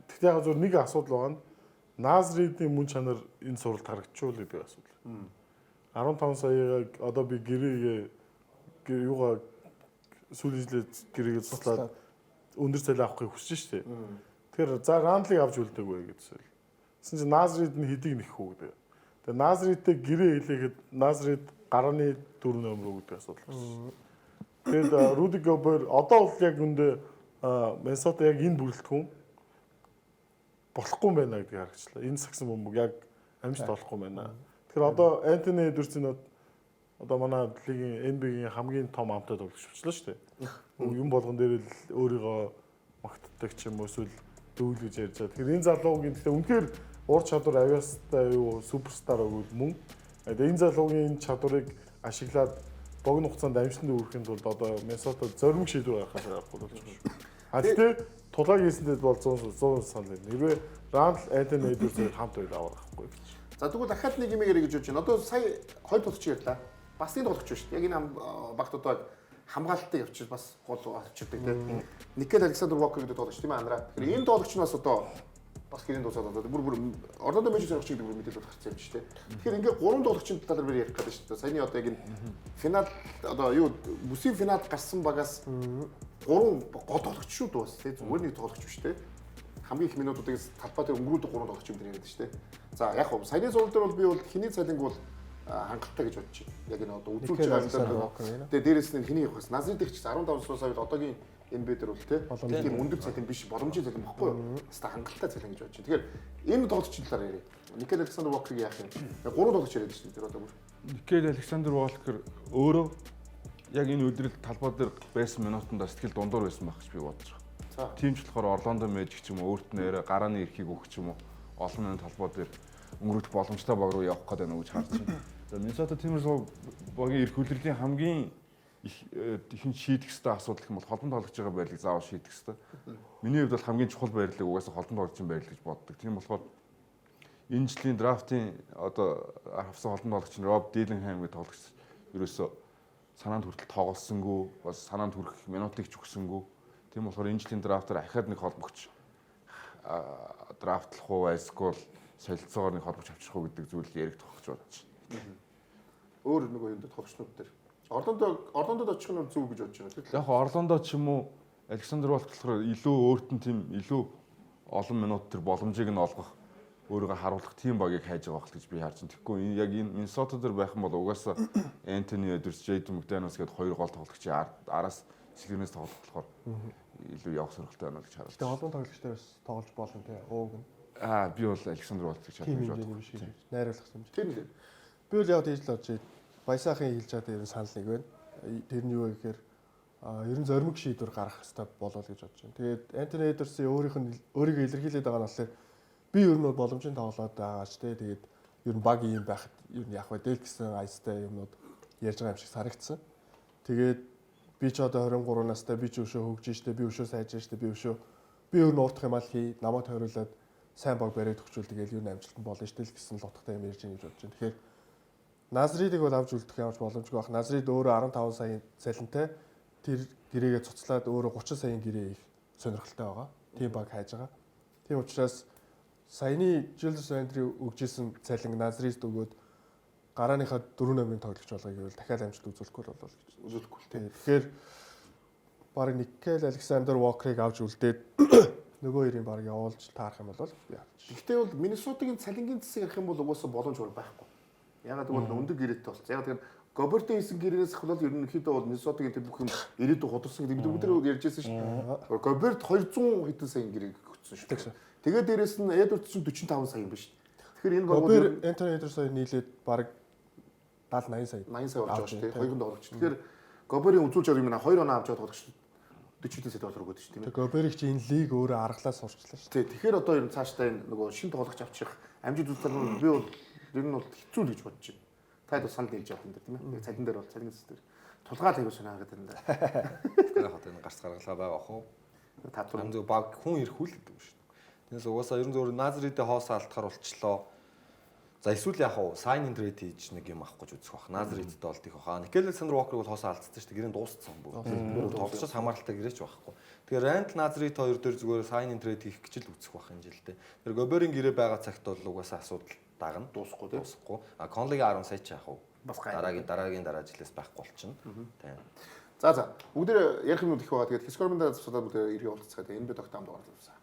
Тэгтээ яг зөв нэг асуудал байгаа нь Назридийн мөн чанар энэ суралт харагдчихвол гэдэг асуудал. 15 саяыг одоо би юугаа сүүлийн гэрээгээ цуслаад өндөр цалин авахыг хүсэж штэ. Тэгэхээр за Рандлыг авч үлдээг вэ гэдсэн. Гэсэн чинь Назрид нь хэдийг нэх үү гэдэг. Тэгээ Назридтэй гэрээ хэлээхэд Назрид гарааны 4 номер үү гэдэг асуудал гарсан. Тэгээд Руди Гобер одоо бол яг үндэ Миннесота яг энэ бүрэлдэхүүн болохгүй байна гэдгийг харагчлаа. Энэ сагсан бөмбөг яг амжилт олохгүй байна. Тэгэхээр одоо Антони Эдвардсын одоо манай лигийн NBA-гийн хамгийн том амтад тоглож болчихлоо шүү дээ. Юм болгон дээр л өөрийгөө магтдаг ч юм уу эсвэл дүүл гэж ярьж байгаа. Тэгэхээр энэ залуугийн гэхдээ үнэхээр ур чадвар авьяастай юу суперстар өгвөл мөн. Энэ залуугийн энэ чадварыг ашиглаад богино хугацаанд амжилтанд хүрэхэд бол одоо Миннесота зоримог шийдвэр гаргахаас гарахгүй болж байна шүү. А тэгтээ тулгааг хийсэндээ бол 100 санал байна. Хэрвээ Рандл Антони Эдвардс хамт байл авахгүй гэж. За тэгвэл дахиад нэг юм ярих гэж бодож байна. Одоо сая хоёр тоглогч ярьлаа. Бас нэг тоглогч шүү дээ. Яг энэ багт одоо хамгаалттай явчих бас гол авчирдаг тийм. Никел Александр Вокер гэдэг тоглогч тийм Андра. Тэгэхээр энэ тоглогч нь бас одоо бас гэрийн дуусаад одоо бүр Орландо Мэжик зоригч гэдэг бүр мэдээлэл гарсан юм шүү дээ. Тэгэхээр ингээд гурван тоглогчийн талаар би ярих гэдэг шүү дээ. Саяны одоо яг энэ финал одоо юу бүсийн финалд гарсан багаас гурван гол тоглогч шүү дээ бас тийм зүгээр нэг тоглогч биш тийм. Хамгийн их минутуудыг талбай дээр өнгөрүүлдэг гурван тоглогч юм дээр яриад шүү дээ. За яг хөө саяны зураг дээр бол би бол хиний цалинг бол хангалттай гэж бодож байна. Яг энэ одоо үзүүлж байгаа. Тэгээ дээрэс нь хэний явах вэ? Назрид их ч 15 сая одоогийн NBA дээр бол тийм өндөр цалин биш боломжийн цалин баггүй юу? Хаста хангалттай цалин гэж бодож байна. Тэгэхээр энэ тоглогчийн талаар яриа. Никел Александр Вокерыг яах юм? Гурван тоглогч яриад шүү дээ. Тэр одоо бүр. Никел Александр Вокер өөрөө яг энэ өдрөл талбай дээр байсан минутанд сэтгэл дундуур байсан байх гэж би бодож байгаа. Тийм ч болохоор Орландо Мэжик ч юм уу өөрт нь гарааны эрхийг өгөх ч юм уу олон минут талбай дээр өнгөрөх боломжтой баг руу явах гэдэг нь гэж харж байна. За Миннесота Timberwolves багийн эрх хүлрэлийн хамгийн ихэн шийдэх ёстой асуудал гэх юм бол холбон тоглож байгаа байрлалыг заавал шийдэх ёстой. Миний хувьд бол хамгийн чухал байрлалыг угаасаа холбон тоглогчийн байрлал гэж боддог. Тийм болохоор энэ жилийн драфтын одоо авсан холбон тоглогч нь Роб Дилленхайм гэдэг тоглогч ерөөсөө санаанд хүртэл тоглосонгүй, бас санаанд хүрэх минутыг ч өгсөнгүй. Тийм болохоор энэ жилийн драфтаар ахаад нэг холбогч драфтлах уу, эсвэл солилцоогоор нэг холбогч авчих уу гэдэг зүйл яригдах гэж бодож байна. Өөр нэг юм тоглогчнууд дээр Орландод очих нь зөв гэж бодож байна. Яг Орландо ч юм уу Александр Волк болохоор илүү өөрт нь тийм илүү олон минут төр боломжийг нь олгох өөрийгөө харуулах тийм багийг хайж байгаа гэж би харж байна. Тэгэхгүй яг энэ Миннесота дээр байх юм бол угаасаа Антони Эдвардс, Джейден Макдaniels гээд хоёр гол тоглогчийн араас сэлгэрнээс тоглох болохоор илүү явах сонирхолтой байна гэж харж байна. Тэгээ олон тоглогч дээрээс тоглож болно тий. Ууг нь. Би бол Александр Волк гэж харж байна. Найруулах юм. Тийм лээ. Би бол яг тийж л бодож байна. Баясаахан хэлж байгаа дээр санал нэг байна. Тэр нь юу вэ гэхээр ер нь зоримог шийдвэр гаргах хэрэгтэй болов гэж бодож байна. Тэгээд Антони Эдвардсын өөрийгөө илэрхийлээд байгаа нь болохоор би ер нь бол боломжтой тоглоод байгаач тий. Тэгээд ер нь баг юм байхад ер нь явах вэ гэсэн айстай юмнууд ярьж байгаа юм шиг санагдсан. Тэгээд би ч одоо 23 настай би ч өшөө хөгжиж штэ би өшөө сайжрж штэ би ер нь уурдах юм аа хий намайг тойруулаад сайн баг бариад өгчүүл тэгэл юу амжилтанд болно штэ л гэсэн л утгатай юм ярьж байгаа гэж бодож байна. Тэгэхээр Назридыг бол авч үлдэх ямарч боломжгүй байх. Назрид өөрөө 15 саяын цалинтай тэр гэрээгээ цуцлаад өөрөө 30 саяын гэрээ их сонирхолтой байгаа. Тийм баг хайж байгаа. Тийм учраас саяны Julius Randle өгжсэн цалин Назрид өгөөд гарааныхаа 4 номерын тоглогч болгоё гэвэл дахиад амжилт үзүүлэхгүй бол гэж үзүүлэхгүй л тийм. Тэгэхээр баг Никел Александр Вокерыг авч үлдээд нөгөө хоёрын баг явуулж таарах юм бол би харж. Гэхдээ бол Миннесотагийн цалингийн засаг ярих юм бол угаасаа боломж байхгүй. Ягаад гэвэл өндөр гэрээтэй болсон. Яг тэгэхээр Гобертийн хийсэн гэрээс ахвал ерөнхийдөө бол Миннесотагийн тэр бүх юм ирээдүйн худалсан гэдэг бид өдөр ярьжсэн шүү дээ. Гоберт 200 хэдэн сая гэрээ өгсөн шүү дээ. Тэгээд дээрэс нь Эдвардс 45 сая юм байна шүү дээ. Тэгэхээр энэ Гобер Антони Эдвардс нийлээд баг 70 80 сая болж байгаа шүү дээ. Хоёрын тоглогч. Тэгэхээр Гоберийн үзүүлж байгаа юм аа 2 оноо авч байгаа тоглогч 40 сая доллар өгөөд шүү дээ. Тэгээ Гоберийг чи энэ лиг өөрөө аргалаа сурчлаа шүү дээ. Тэгэхээр одоо ер нь цаашдаа энэ нөгөө шинэ тоглогч авчих амжилт үзүүлэлт нь би бол ер нь бол хэцүү л гэж бодож байна. Таад бас санал хэлж явах юм дээр тийм ээ. Цалин дээр бол цалин дээр. тулгаал аягүй сонио гэдэг юм да. Тэгээ хот энэ гарц гаргалгаа байгаа хөө. Татвар. Янз бүр баг хүн ирэх үл гэдэг юм шүү дээ. Тэгээс угаасаа ерөн зөвөр Назридээ хоосоо алдахаар болчлоо. За эсвэл яг уу sign in trade хийж нэг юм авах гэж үзэх бах. Назридтэй болт их баха. Никел Александр Walker бол хоосоо алдсан шүү дээ. Гэрийн дууссан бүр. Тоглолцоос хамааралтай гэрээч байхгүй. Тэгэхээр Rand Nazrid хоёр дээр зүгээр sign in trade хийх гэж л үзэх бах энэ жилдээ. Тэр Гоберийн гэрээ байгаа цагт бол угаасаа асуудал дагна. Дуусахгүй тийм. Дуусахгүй. А Conley-ийн 10 сая ч яах вэ? Бас дараагийн жилээс байхгүй болчихно. Тийм. За бүгдээ ярих юмуд их байгаа. Тэгээд Хискормын дараа асуудал бүгдээ иргэн уулзцаад энэ бид тогтоом дугаар тавьсан.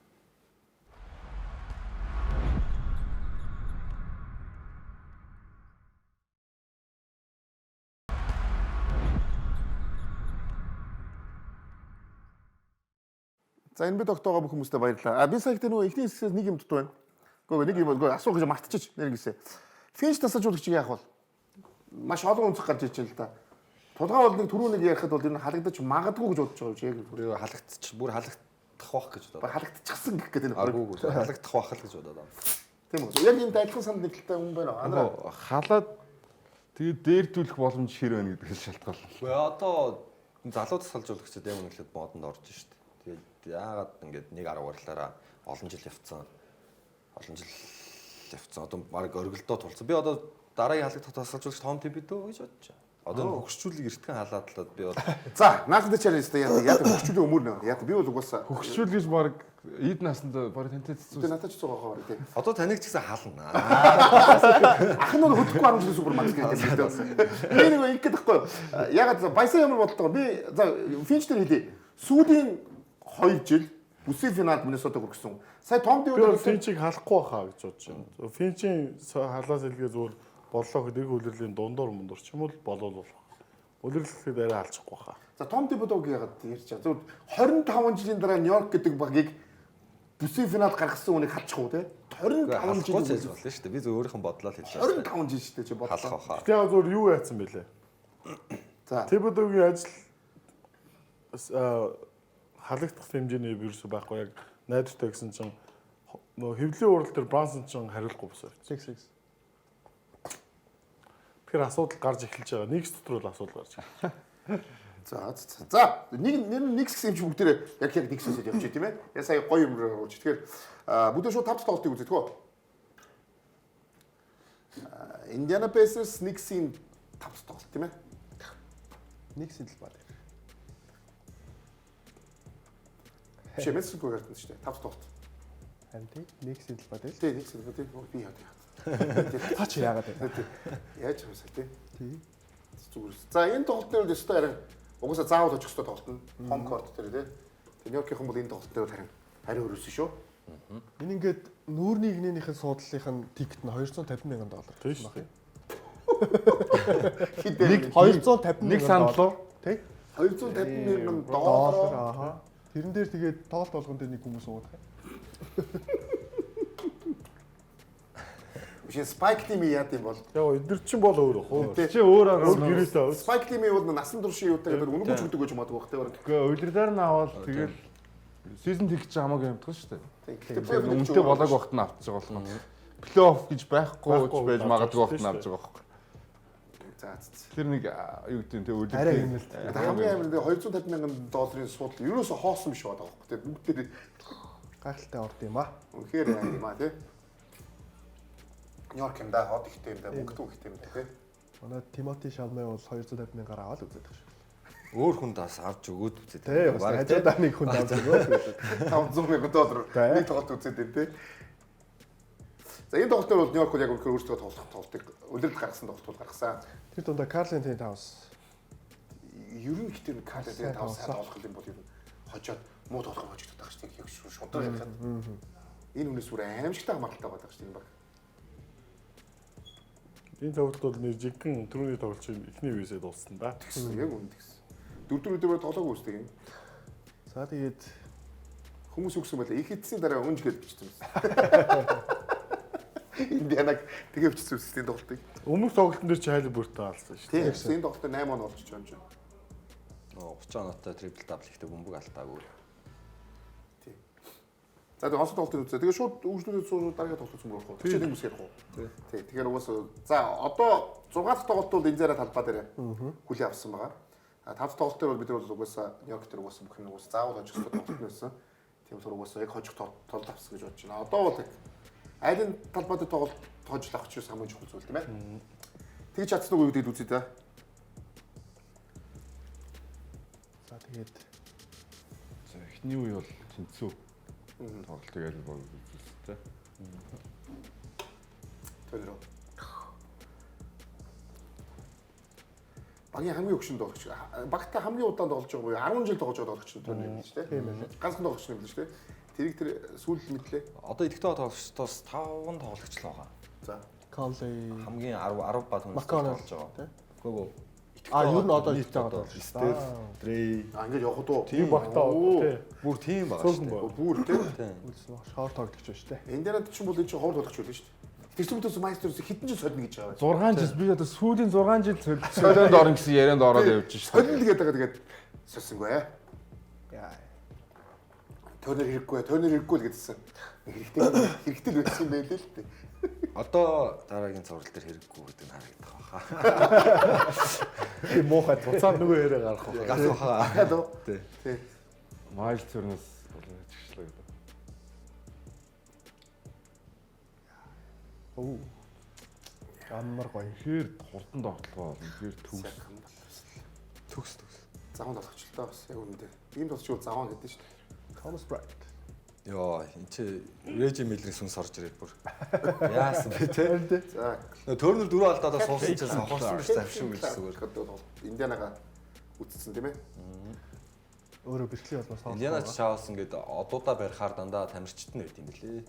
За энэ бид тогтоогоо бүх хүмүүстээ баярлалаа. Би сая гэдэг нөгөө эхний хэсгээс нэг юм дутуу байна. Гэхдээ нэг юм асуух гэж мартчих нэр гисэн. Финч тасалжуулагчийг яах вэ? Маш олон өнцөг гарч иж байна л да. Тулгаан бол нэг түрүү нэг ярихад бол энэ халагдаж магадгүй гэж бодож байгаа юм шиг яг Халагдчих бүр халагдах бах гэж бодоод. халагдчихсан гэх гэдэг Аргуугүй халагдах бах л гэж бодоод байна. Тийм үү. Яг энэ адилхан санд нэгэлтэй хүн байна. Анаа Халаад тэгээд дээрдүүлэх боломж хэр байна гэдэг шалтгаална. Гэхдээ одоо залуу тасалжуулагчид яг үнэхээр модонд орж шít. Тэгээд яагаад ингэж 1.10 гарлаараа олон жил явцсан. Одоо баг өргөлдөө тулцсан. Би одоо дараагийн халагдах тасалжуулагч Том Тибидөө гэж бодож байна. Одоо хөгшчүүлийг эртгэн халаад л би бол за наадад чаленжтэй яа хөгшчүүлийн өмөр нэ. Яг би бол угаасаа Хөгшчүүл гэж баг эд наснда баг тантай тэ цэцүү. натач цугаа хавар тий. одоо таныг ч гэсэн хална. Ах нь бол хөдөхгүй 10 жилийн супермаркет гэдэг. Би нэг ингэх гэхгүй. Ягаад баясаа ямар бодлоо. Би за Финч дээр хэлээ. Сүүлийн 2 жил бүсийн финалд Миннесотаг хүргэсэн. Сая Том Тибидөө Финчийг халахгүй байхаа гэж бодож байна. Финчийн халаас илгээ зүгээр боллоо гэдэг үлрэлийн дундуур мундуур ч юм уу болов. Үлрэрлэхэд арай алчихгүй байхаа. за Том Тибидөөг ягаад ярьж байгаа. Зөв 25 жилийн дараа Нью-Йорк гэдэг багийг бүсийн финалд гаргасан үнийг халчих уу те? 25 жил гэж болно шүү дээ. Би зөв өөрийнхөө бодлоо л хэлж байна. 25 жил шүү дээ чи бодлоо. Халах баха. Тэгээ зүгээр юу яатсан бэлээ? За Тибидөөгийн ажил халагдах хэмжээний вирус байхгүй яг найдвартай гэсэн чинь нөгөө хэвлэлийн урал дээр Брансон чинь хариулахгүй босоо. Тэгэхээр асуудал гарч эхэлж байгаа. Нэг дотор бол асуудал гарч эхэлж. за нэг хэсэг юм чи бүгдээ яг нэг хэсэгт явчих тийм ээ. Я сая гоё юм руу орж. Тэгэхээр бүгдээ шууд 5 тоглолтыг үзэх гоо. Индиана Пейсерс Никсийн 5 тоглолт тийм ээ. Никсийн л баа. Биш Мессико гэртэн шүү дээ. 5 тоглолт. Харин тийм Никсийн л баа дээ. Тий Никсийн тийм би яа. Та чи яагаад вэ? Яаж хамсаа тий. Тий. Зүгээр. За энэ тоглолтын үед өстой харин угаасаа заавал очих ёстой тоглолт нь home court дээр тий. Нью-Йоркийн бол энэ тоглолтын үед харин өрөөсөн шүү. Энэ ингээд нүүрний игнэнийхэн суудлынх нь тикет нь $250,000 Тийм шүү дээ. Нэг 250,000 Нэг саналуу. Тий. $250,000 Ааха. Тэрэн дээр тэгээд тоглолт болгон дээр нэг хүмүүс уудаг. Биш Spike Team яа гэм бол Яг эдгээр чинь бол өөр ах. Чи өөрөөр Өөр гэрээтэй. Spike Team бол насан туршийн юутай гэдэг үнэгүй ч өгдөг гэж магадгүй бах тий. Гэхдээ уйлраар нь аваад тэгэл сизон тэгж хамаагүй юмддаг шүү дээ. Тэгэхээр Үнэтэй болоог багт нь авч байгаа болох. Плей-офф гэж байхгүй ч байж магадгүй багт нь авч байгаа байхгүй. за Тэр нэг юу гэдэг нь тэг Арай юм л. хамгийн амар нэг $250,000 судал ерөөсө хоосон биш байгаа байхгүй. Тэгээ бүгд дээр Гайхалтай орд юм аа. үнэхээр юм аа тий. Нью-Йорк юм да, хот ихтэй юм да, мөнгөтэй ихтэй юм да тий. Манай Тимоти Шалмай бол $250,000 аваад үзээд байгаа шүү. Өөр хүн тас авч өгөөд үзээ. Тий, бас хажуудаа нэг хүн аваад өгөө. $500,000 нэг тоглолт үзээд байна тий. За энэ тоглолтын бол Нью-Йорк яг өөрөөр өөрсдөө тоглолтыг үлрэлт гаргасан тоглолтууд гаргасан. Тэр дундаа Карлин Тейн Таус. Ер нь гэхдээ Карлин Тейн Таус сайн тоглох юм бол ер нь хожоод муу тоглох хожигддаг байгаа шүү дээ. Яг шунтаа ярихад. Энэ хүнээс бүр аимшигтай хамааралтай байгаа шүү дээ энэ баг. Энэ тоглолт бол нэг жигэн түрүүний тоглолтын эхний үеэсээ дууссан да. Тэгсэн яг үн тэгсэн. 4 өдрөөр тоглоагүй үстэй юм. За тэгээд Хүмүүс үгсэн байлаа. Их эдсийн дараа өнж гэж бичсэн байсан. Индианаг тэгээ бичсэн үстэй тоглолтыг. Өмнөх тоглолтын дээр чи Халибуртаа алсан шүү дээ. Тийм. Энэ тоглолтод 8 он олж байгаа юм чинь. 30 оноотой трипл дабл ихтэй бөмбөг алдаагүй. Тийм. За тэгээ хосод тоглолтын үзээ. Тэгээ шууд үргэлжлүүлээд сууж дараагийн тоглолт үзмөр болох. Чи нэг үсгэрх үү? Тийм. Тэгэхээр угаас за одоо 6 дахь тоглолт бол энэ зараа талбай дээр хүлээ авсан байгаа. Тав тоглолт дээр бол бид нар бол угаасаа Нью-Йорк дээр угаасаа бүх юм угаасаа заавал хожих хэрэгтэй тоглолт байсан. Тийм болохоор угаасаа яг хожих тоглолт авсан гэж бодож байна. Одоо бол яг айлын талбайд тоглолт хожил авах ч гэсэн хамгийн чухал зүйл тийм ээ. Тэгж чадсан уу гэдэг үзье да. За тэгээд За эхний үе бол тэнцүү тоглолтыг аль бол үзүүлсэн. Төлөв. Багийн хамгийн өгшөнд тоглогч. Багтаа хамгийн удаан тоглож байгаа буюу 10 жил тоглож байгаа тоглогч нь төрний юм шүү дээ. тийм ээ. Ганцхан тоглогч юм биш үү? Тэрийг тэр сүүл мэдлээ. Одоо идэвхтэй тоглогчдоос 5 тоглогч л байгаа. За. Conley Хамгийн 10 ба түнс McConnell тоглож байгаа. тий. Гөө. ер нь одоо идэвхтэй байгаа тоглогч. Стеф, Дрей. Ингээд явах уу? Тийм багтаа тий. Бүр тийм байгаа Цөөхөн шүү баг. Бүр тийм. дээ. Үлсэн шоор тоглогч байна шүү дээ. Индианад ч юм бол энэ чинь ховор тоглогч байлаа шүү дээ. Тэрсүүтээс Майстерс хэдэн жил солино гэж байгаа. 6 жил би одоо сүүлийн 6 жил солионд орно гэсэн ярианд ороод явж шүү. Солино гэдэг байгаа тэгээд сосонгүй ээ. Яа. Төрнөр хэрэггүй л гэдсэн. Хэрэгтэй л байсан юм байлээ л дээ. Одоо дараагийн зураг дээр хэрэггүй гэдэг нь харагдах баха. Тийм муухай буцаад нөгөө яриа гарах байх. Гас баха. Хадаа. Тий. Тий. Майл Тернес чигшлээ гэдэг. Оо. Амар гоё. Тэгэхээр хурдан тоглолгоо болно. Тэгэхээр төгс. Төгс. Заван тоглогчлоо бас яг үнэндээ. Ийм тоглогч бол заван гэдэг шүү дээ. Thomas Bryant. Йоо, энэ чи Режи Миллерийн сүнс орж ирээд бүр. Яасан бэ те? За. Төрнөр дөрөв алдаад суусан чинь сохорсон биш завшгүй гэсэн үг. Индианага үтцсэн тийм ээ. Өөрөө бэрхлээ болмоос хоо. Индиана Чаус ингээд одуудаа барихаар дандаа тамирчид нь байт юм билээ.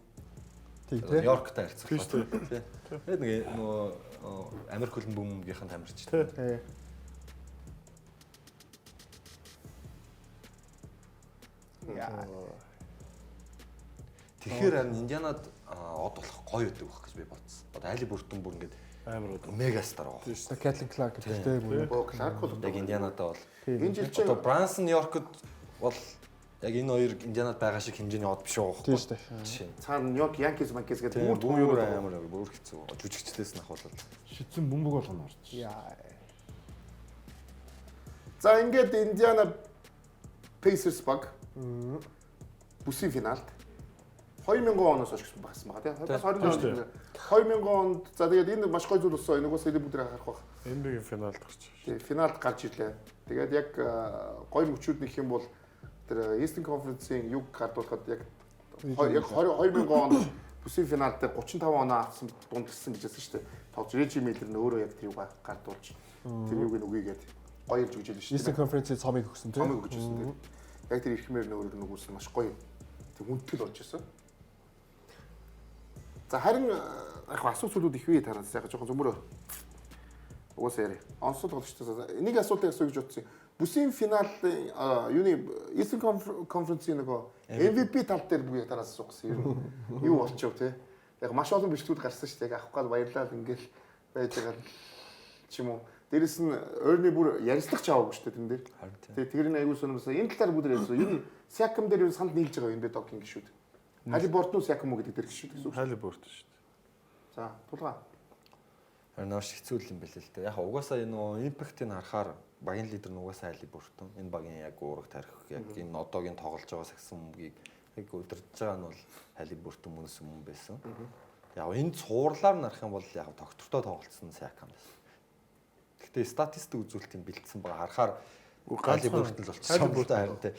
Тийм тий. Нью-Йорктай харьцах. Тийм шүү Тий. Тэгээд нэг нөгөө Америк хөлн бөмбөгийнхэн тамирчид. Тий. Яа. Тэгэхээр харин Индианад од болох гоё байдаг байх гэж би бодсон. Одоо Али Бүртэн бүр ингээд амар уу. мегастар байгаа. Тэ Кэтлин Кларк гэдэг тий бүр. Боо Кларк бол Яг Индианадаа бол энэ жил чинь одоо Брансон Нью-Йоркод бол яг энэ хоёр Индианад байгаа шиг хэмжээний од биш байгаа Тийм байхгүй. шүү дээ. Жишээ. цаана Нью-Йорк Янкис Манкис гэдэг Тийм бүр том юм бүр байна. амар бүр хэцүү. Жүжигчлээс нь ахвал Шидсэн бөмбөг болгоно орж. Яа. За ингээд Индиана Pacers баг бүсийн финалд 2000 оноос хойш гэсэн багсан байгаа тийм. Бас 20 жил. 2000 онд за тэгээд энэ маш гоё зүйл болсон. Энэгээс илүү бүгд харах байх. NBA-ийн финалд гарч ирж. Тийм финалд гарч ирлээ. Тэгээд яг гоё мөчүүд нөх юм бол тэр Eastern Conference-ийн юг гардуулахад яг 2000 онд бүсийн финалд 35 оноо авсан дундсан гэж хэлсэн шүү дээ. Тоглож Reggie Miller нь өөрөө яг тэр юг гардуулж тэр юг нь үгүйгээд гоё ирж өгч хэлсэн шүү Eastern дээ. Conference-ийн цомыг өгсөн тий. Цомыг өгч хэлсэн. Яг тэр эрхмээр нь өөрөө нөгөөс нь маш гоё тэг хүндэтгэл болж байсан. За харин яг асуултууд их бий тараас яг жоохон зөмөрөө угаасаа яри. Онцлог тоглогчдоос нэг асуултыг асууя гэж бодсон. Бүсийн финалийн юуны Eastern Conference-ийн нөгөө MVP тал дээр бүгд тараас асуусан юм. Юу болчихв те. Яг маш олон бичлэгүүд гарсан шүү дээ. Яг авах гал баярлал ингээл байж байгаа ч юм уу. Дээрэс нь ойрны бүр ярьцлах чаваагүй шүү дээ тэрэн дээр. Тэгээ тэр нь аягүй сонирхсан. Энэ талаар бүгд ярьсан. Юу Siakam дээр санал нийлж байгаа юм бэ докинг гişүүд. Halliburton Siakam уу гэдэг дээр гişүүд гэсэн үг. Halliburton шүү дээ. За тулгаа. харин маш хэцүү юм байл л дээ. Яг угаасаа энэ нөгөө импактыг харахаар багийн лидер нь угаасаа Halliburton. Энэ багийн яг уурах тарих яг энэ одоогийн тоглож байгаа сагсан мөгийг яг удирдах байгаа нь бол Halliburton мөнс юм байсан. Яг энэ цуурлаар нарах юм бол яг доктортой тоглолцсон Siakam байсан. Гэхдээ статистик үзүүлэлтийн бэлдсэн байгаа харахаар Halliburton л болчихсон юм да харин тэ.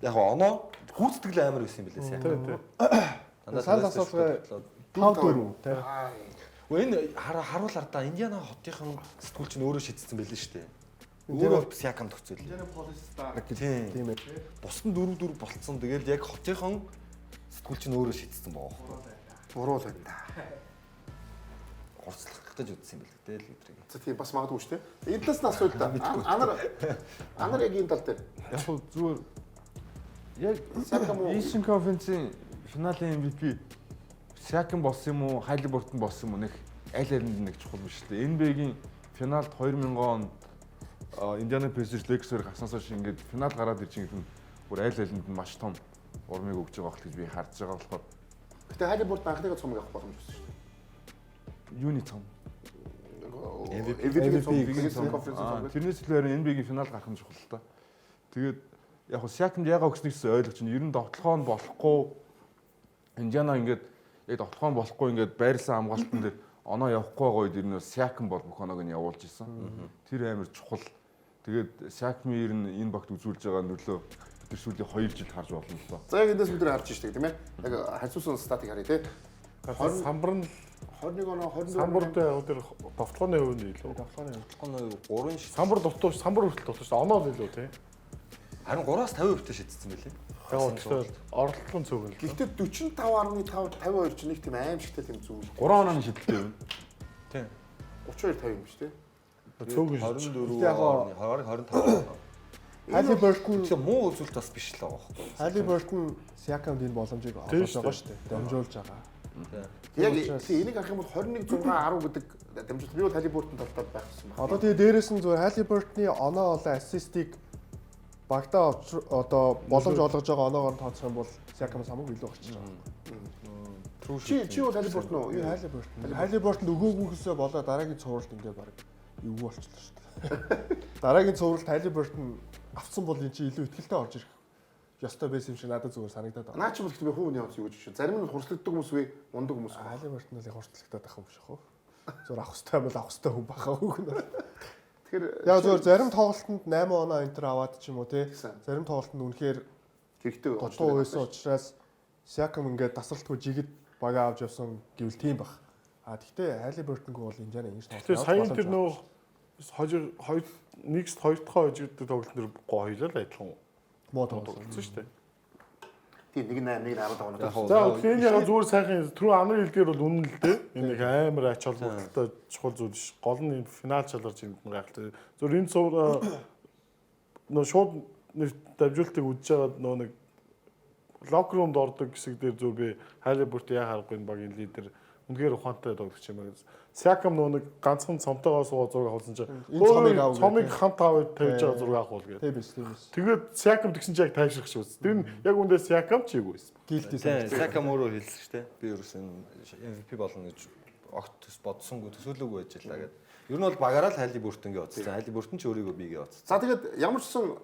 Яг оноо гүйцэтгэл амар байсан юм билээ Siakam. Санал асуулга 5-4 тий. Энэ харуулаар да Индиана хотынхан сэтгүүлч нь өөрөө шийдсэн байлээ шүү дээ. Өөрөө Siakam төгсөөл. Индиана Полистар Тийм ээ. Бусдын 4-4 болцсон. Тэгэл яг хотынхан сэтгүүлч нь өөрөө шийдсэн байгаа. буруу л байна. Гурцлах гэж үзсэн юм билээ дээ л өдрийг. За тийм бас магадгүй шүү дээ. Энэ талаас нь асуулт та. Анар яг энэ тал дээр. Яг хөө зүгээр яг Siakam уу? Eastern Conference-ийн финалийн MVP Siakam болсон юм уу, Halliburton болсон юм уу нэг аль алинд нэг чухал биш лээ. NBA-гийн финалд 2000 он Indiana Pacers Lakers-ээр гарснаас хойш ингээд финал гараад ирж байгаа юм. Бүр аль алинд нь маш том урмыг өгж байгаа хэрэг би харж байгаа болохоор Гэтэ Halliburton анхныхаа цомыг авах боломж байсан шүү дээ. юуны цом тэрнээс илүү харин NBA-ийн финал гарах нь чухал л та. Тэгээд яг хөө Siakam ягаа өгснээс ойлгож чинь ер нь довтлохоо нь болохгүй Индиана ингээд яг довтлохоо нь болохгүй ингээд байрлсан хамгаалтан дээр оноо явахгүй байгаа үед ер нь Siakam бол бүх оноог нь явуулж исэн. Тэр амар чухал. Тэгээд Siakam ер нь энэ багт үзүүлж байгаа нөлөө бид сүүлийн 2 жил харж болно л доо. За яг эндээс бид нар харж штеп тийм ээ. Яг хажуусан статик харъя тий. Самбар нь 21 оноо 22 самбарт яг тэр довтлооны хувь нь илүү. Довтлооны 3 шүү. Самбар дутуу самбар хүртэл дутуу шүү. Оноо л илүү тий. Харин 3-аас 50% та шийдсэн байлээ. Яг тэгэхээр оролдлон цөг л. Гэхдээ 45.5 52 ч нэг тийм аимшигтай тийм зүйл. 3 онооны шидэлтэй байна. Тийм. 32 50 юм шүү дээ. Цөг 24 25. Halliburton Тэгэхээр муу үзүүлэлт бас биш л байгаа байхгүй. Halliburton Siakam-д энэ боломжийг олгож байгаа шүү дээ. Дамжуулж байгаа. Яг энийг харах юм бол 21 6 10 гэдэг дамжуулалт би бол Halliburton талдаад байх гэсэн байна. Одоо тэгээ дээрэс нь зүгээр Halliburton-ы оноо болон ассистийг багтаа одоо боломж олгож байгаа оноогоор тооцох юм бол Siakam-аас хамаагүй илүү гарч байгаа. Чи бол Halliburton уу? Halliburton өгөөгүйгээсээ болоо дараагийн цувралд ингээ баг эвгүй болчихлоо шүү дээ. Дараагийн цувралд Halliburton авцсан бол эн чинь илүү ихтэй орж ирэх ёстой байсан юм шиг надад зүгээр санагдаад байна. Наа чи бол гэхдээ би хувийн явц юу гэж шүү. Зарим нь хурцлагддаг хүмүүс вэ? Мундаг хүмүүс. Halliburton л хурцлагдаад байх юм шиг хөө. Зүгээр авах хэрэгтэй бол авах хэрэгтэй хүн баха үг нь. Тэгэхээр яг зүгээр зарим тоглолтод 8 оноо энтер аваад ч юм уу тий. Зарим тоглолтод үнэхээр хэрэгтэй дутуу байсан учраас Siakam ингээд тасралтгүй жигэд бага авч явсан гэвэл тийм баг. А тэгтээ Halliburton-г бол Индиана ингэж тоглох. Тэгэхээр саяын тэр нөө нэгс хоёр дахь хожигддаг тоглолт нэр гоё хоёлаа адилхан муу тоглолт шүү дээ. Тийм 1-8 1-10 оноо. За энэ яг зүгээр сайхан түрүү анарын хэлдгээр бол үнэн л дээ. Энэ нэг амар ач холбогдолтой чухал зүйл ш. Гол нь энэ финал шалгарч ирэх юм гайхалтай. Зөв энэ цувр нөө шууд дамжуултыг үдж байгаа нөө нэг локер руунд ордог хэсэг дээр зөв би Halliburton яа харахгүй энэ багийн лидер үнэхээр ухаантай тоглогч юм байна. Siakam нөө нэг ганцхан цомтойгоо суугаа зураг авсан чинь энэ цомыг хамт аваад тавьж байгаа зураг авах бол гэдэг. Тийм биз. Тэгээд Siakam тэгсэн чинь яг тайвшрах шүү. Тэр нь яг үндэ Siakam ч ийгүйс. Гилти Siakam өөрөө хэлсэн шүү дээ. Би ерөөсөн MVP болно гэж огт бодсонгүй төсөөлөөгүй байж лаа гэдэг. Ер нь бол багаараа л Halliburton-гээ оцсон. Halliburton ч өөрийгөө бигээ оцсон. За тэгээд ямар ч сан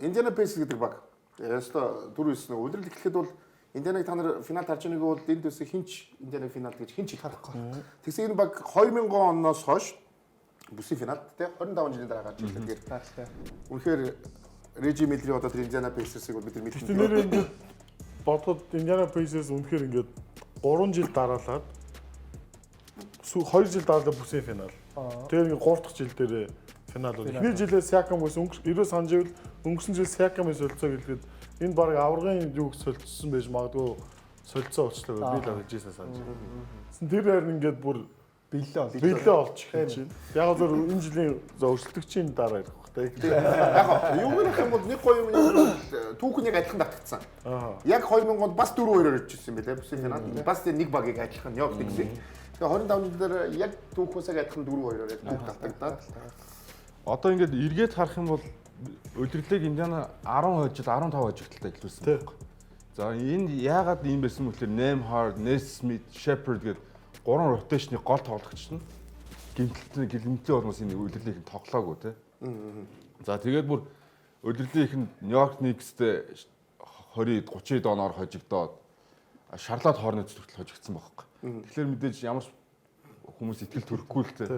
Indiana Pacers гэдэг баг. Яста 4-9 удирдал эхлэхэд бол Индианыг та нар финал тарж байгааг бол энд дэс хинч Индианыг финал гэж хинч их харахгүй. Тэгсэн энэ баг 2000 оноос хойш бүсийн финалд те 25 жилийн дараа гарч ирлээ. Тэгэхээр үнэхээр Reggie Miller одоо тэр Indiana Pacers-ыг бол бид нар мэдсэн. Тэгэхээр ингээд бодоход Indiana Pacers үнэхээр ингээд 3 жил дараалаад 2 жил дараалал бүсийн финал. Тэгээд ингээд 3 дахь жил дээр финал бол. Эхний жилээ Siakam байсан. Ерөө санаж ивэл өнгөрсөн жил Siakam-ийн солилцоо гэлгээд энэ баг аврагын юуг солилцсон байж магадгүй солилцоо болчлоо би л хэлжсэн санаж байна. Тэр харин ингээд бүр бэлээ олчих гэж байна. Яг зөв энэ жилийн өрсөлдөгчийн дараа ирэх бах та. Яг юу гэх юм бол нэг гоё юм түүхнийг адилхан татгдсан. Яг 2000 онд бас 4-2-оор ирчихсэн юм байлаа бүсийн финал. Бас нэг багийг адилхан явах гэсэн. Тэгээ 25 жил дээр яг түүхөөсөө адилхан 4-2-оор түүх татагдаад. Одоо ингээд эргээд харах юм бол удирдлыг Индиана 10 хожид 15 хожигдолтой ажиллуулсан байхгүй. За энэ яагаад ийм байсан бэ гэхээр Nembhard, Nesmith, Shepard гэдэг 3 ротейшны гол тоглогч нь гэмтэлтэй болмоос энэ удирдлыг нь тоглоогүй тий. За тэгээд бүр удирдлын Нью-Йорк Knicks-тэй 20 30 оноор хожигдоод Шарлот Хорнетс хүртэл хожигдсан байхгүй. Тэгэхээр мэдээж ямар хүмүүс итгэл төрөхгүй л тий.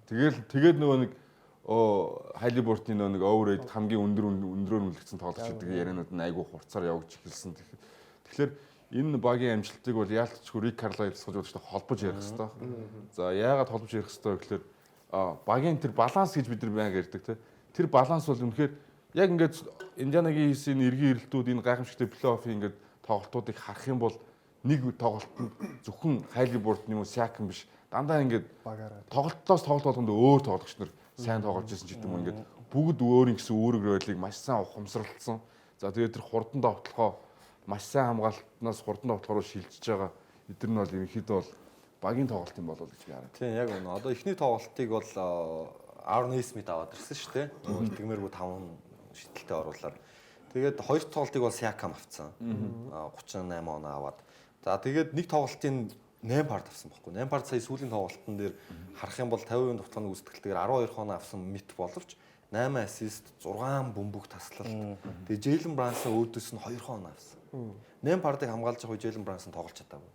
Тэгээд нөгөө нэг Halliburton нэг overrated хамгийн өндөрөөр үлдсэн тоглогчдыг ярианууд нь айгүй хурцаар явж эхэлсэн. Тэгэхээр энэ багийн амжилтыг бол яалтчгүй Rick Carlisle суулгаж холбож ярих хэрэгтэй. За яагаад холбож ярих хэрэгтэй вэ гэхээр багийн тэр баланс гэж бид нар байнга ярьдаг те. Тэр баланс бол үнэхээр яг ингээд Индианагийн хийсэн эргэн ирэлтүүд энэ гайхамшигтай плей-оффын ингээд тоглолтуудыг харах юм бол нэг тоглолтод зөвхөн Halliburton юм уу Siakam биш. Дандаа ингээд тоглолтоос тоглолт болгонд өөр тоглогч нар сайн тоглож ирсэн ч гэдэг юм ингээд бүгд өөрийн гэсэн үүрэг ролийг маш сайн ухамсарлалсан. За тэгээд тэр хурдан давталгоо маш сайн хамгаалтнаас хурдан давталгааруу шилжиж байгаа. Эдгээр нь бол ерөнхийдөө бол багийн тоглолт юм болов уу гэж би хараад. Тийм яг үнэ. Одоо эхний тоглолтыг бол Aaron Nesmith аваад ирсэн шүү дээ. Тэгмээргүй 5 шидэлтэд оруулаад. Тэгээд хоёр тоглолтыг бол Siakam авцсан. 38 оноо аваад. За тэгээд нэг тоглолтын 8 парт авсан байхгүй. 8 парт сая сүүлийн тоглолтын дээр харах юм бол 50% товтлооны үүсгэлтэйгээр 12 хооноо авсан мит боловч 8 ассист, 6 бөмбөг таслалт. Тэгээ Джейлен Брансон өөдөөс нь 2 хооноо авсан. 8 партыг хамгаалж байгаа Джейлен Брансон тоглож чадаагүй.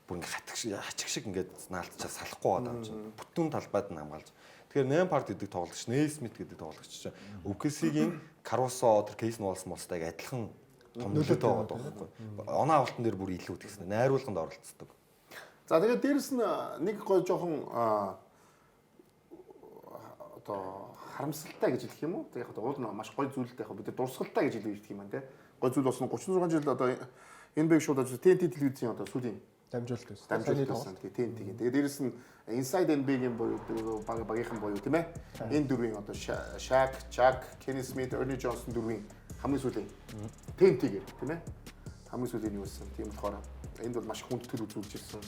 Бүр ингээ хачиг шиг ингээд наалтчаа салахгүй байгаа юм чинь. Бүтэн талбайд нь хамгаалж. Тэгэхээр 8 парт гэдэг тоглогч, Нейсмит гэдэг тоглогч чинь өвксигийн Карусо, тэр Кейс Нолсмолстайг адилхан том нөлөөтэй байгаа байхгүй. Оноо авалтан дээр бүр илүү тэгсэн. Найруулганд оролцдог. За тэгээд дээрэс нь нэг гой жоохон одоо харамсалтай гэж хэлэх юм уу? Яг одоо уул нь маш гой зүйлтэй яг бид дурсгалтай гэж хэлэх юм байна те. Гой зүйл болсон 36 жил одоо NBA шууд ажил TNT телевизийн одоо сүүлийн дамжуулалт байсан. дамжуулсан TNT-ийн. Тэгээд дээрэс нь Inside NBA-ийн боёо багийнхан боёо тийм ээ. Энэ дөрвийн одоо Shaq, Chuck, Kenny Smith, Ernie Johnson дөрвийн хамгийн сүүлийн TNT-гээр тийм ээ. Хамгийн сүүлийн юу байсан. Тийм болохоор энд бол маш хүндэтгэл үзүүлж ирсэн.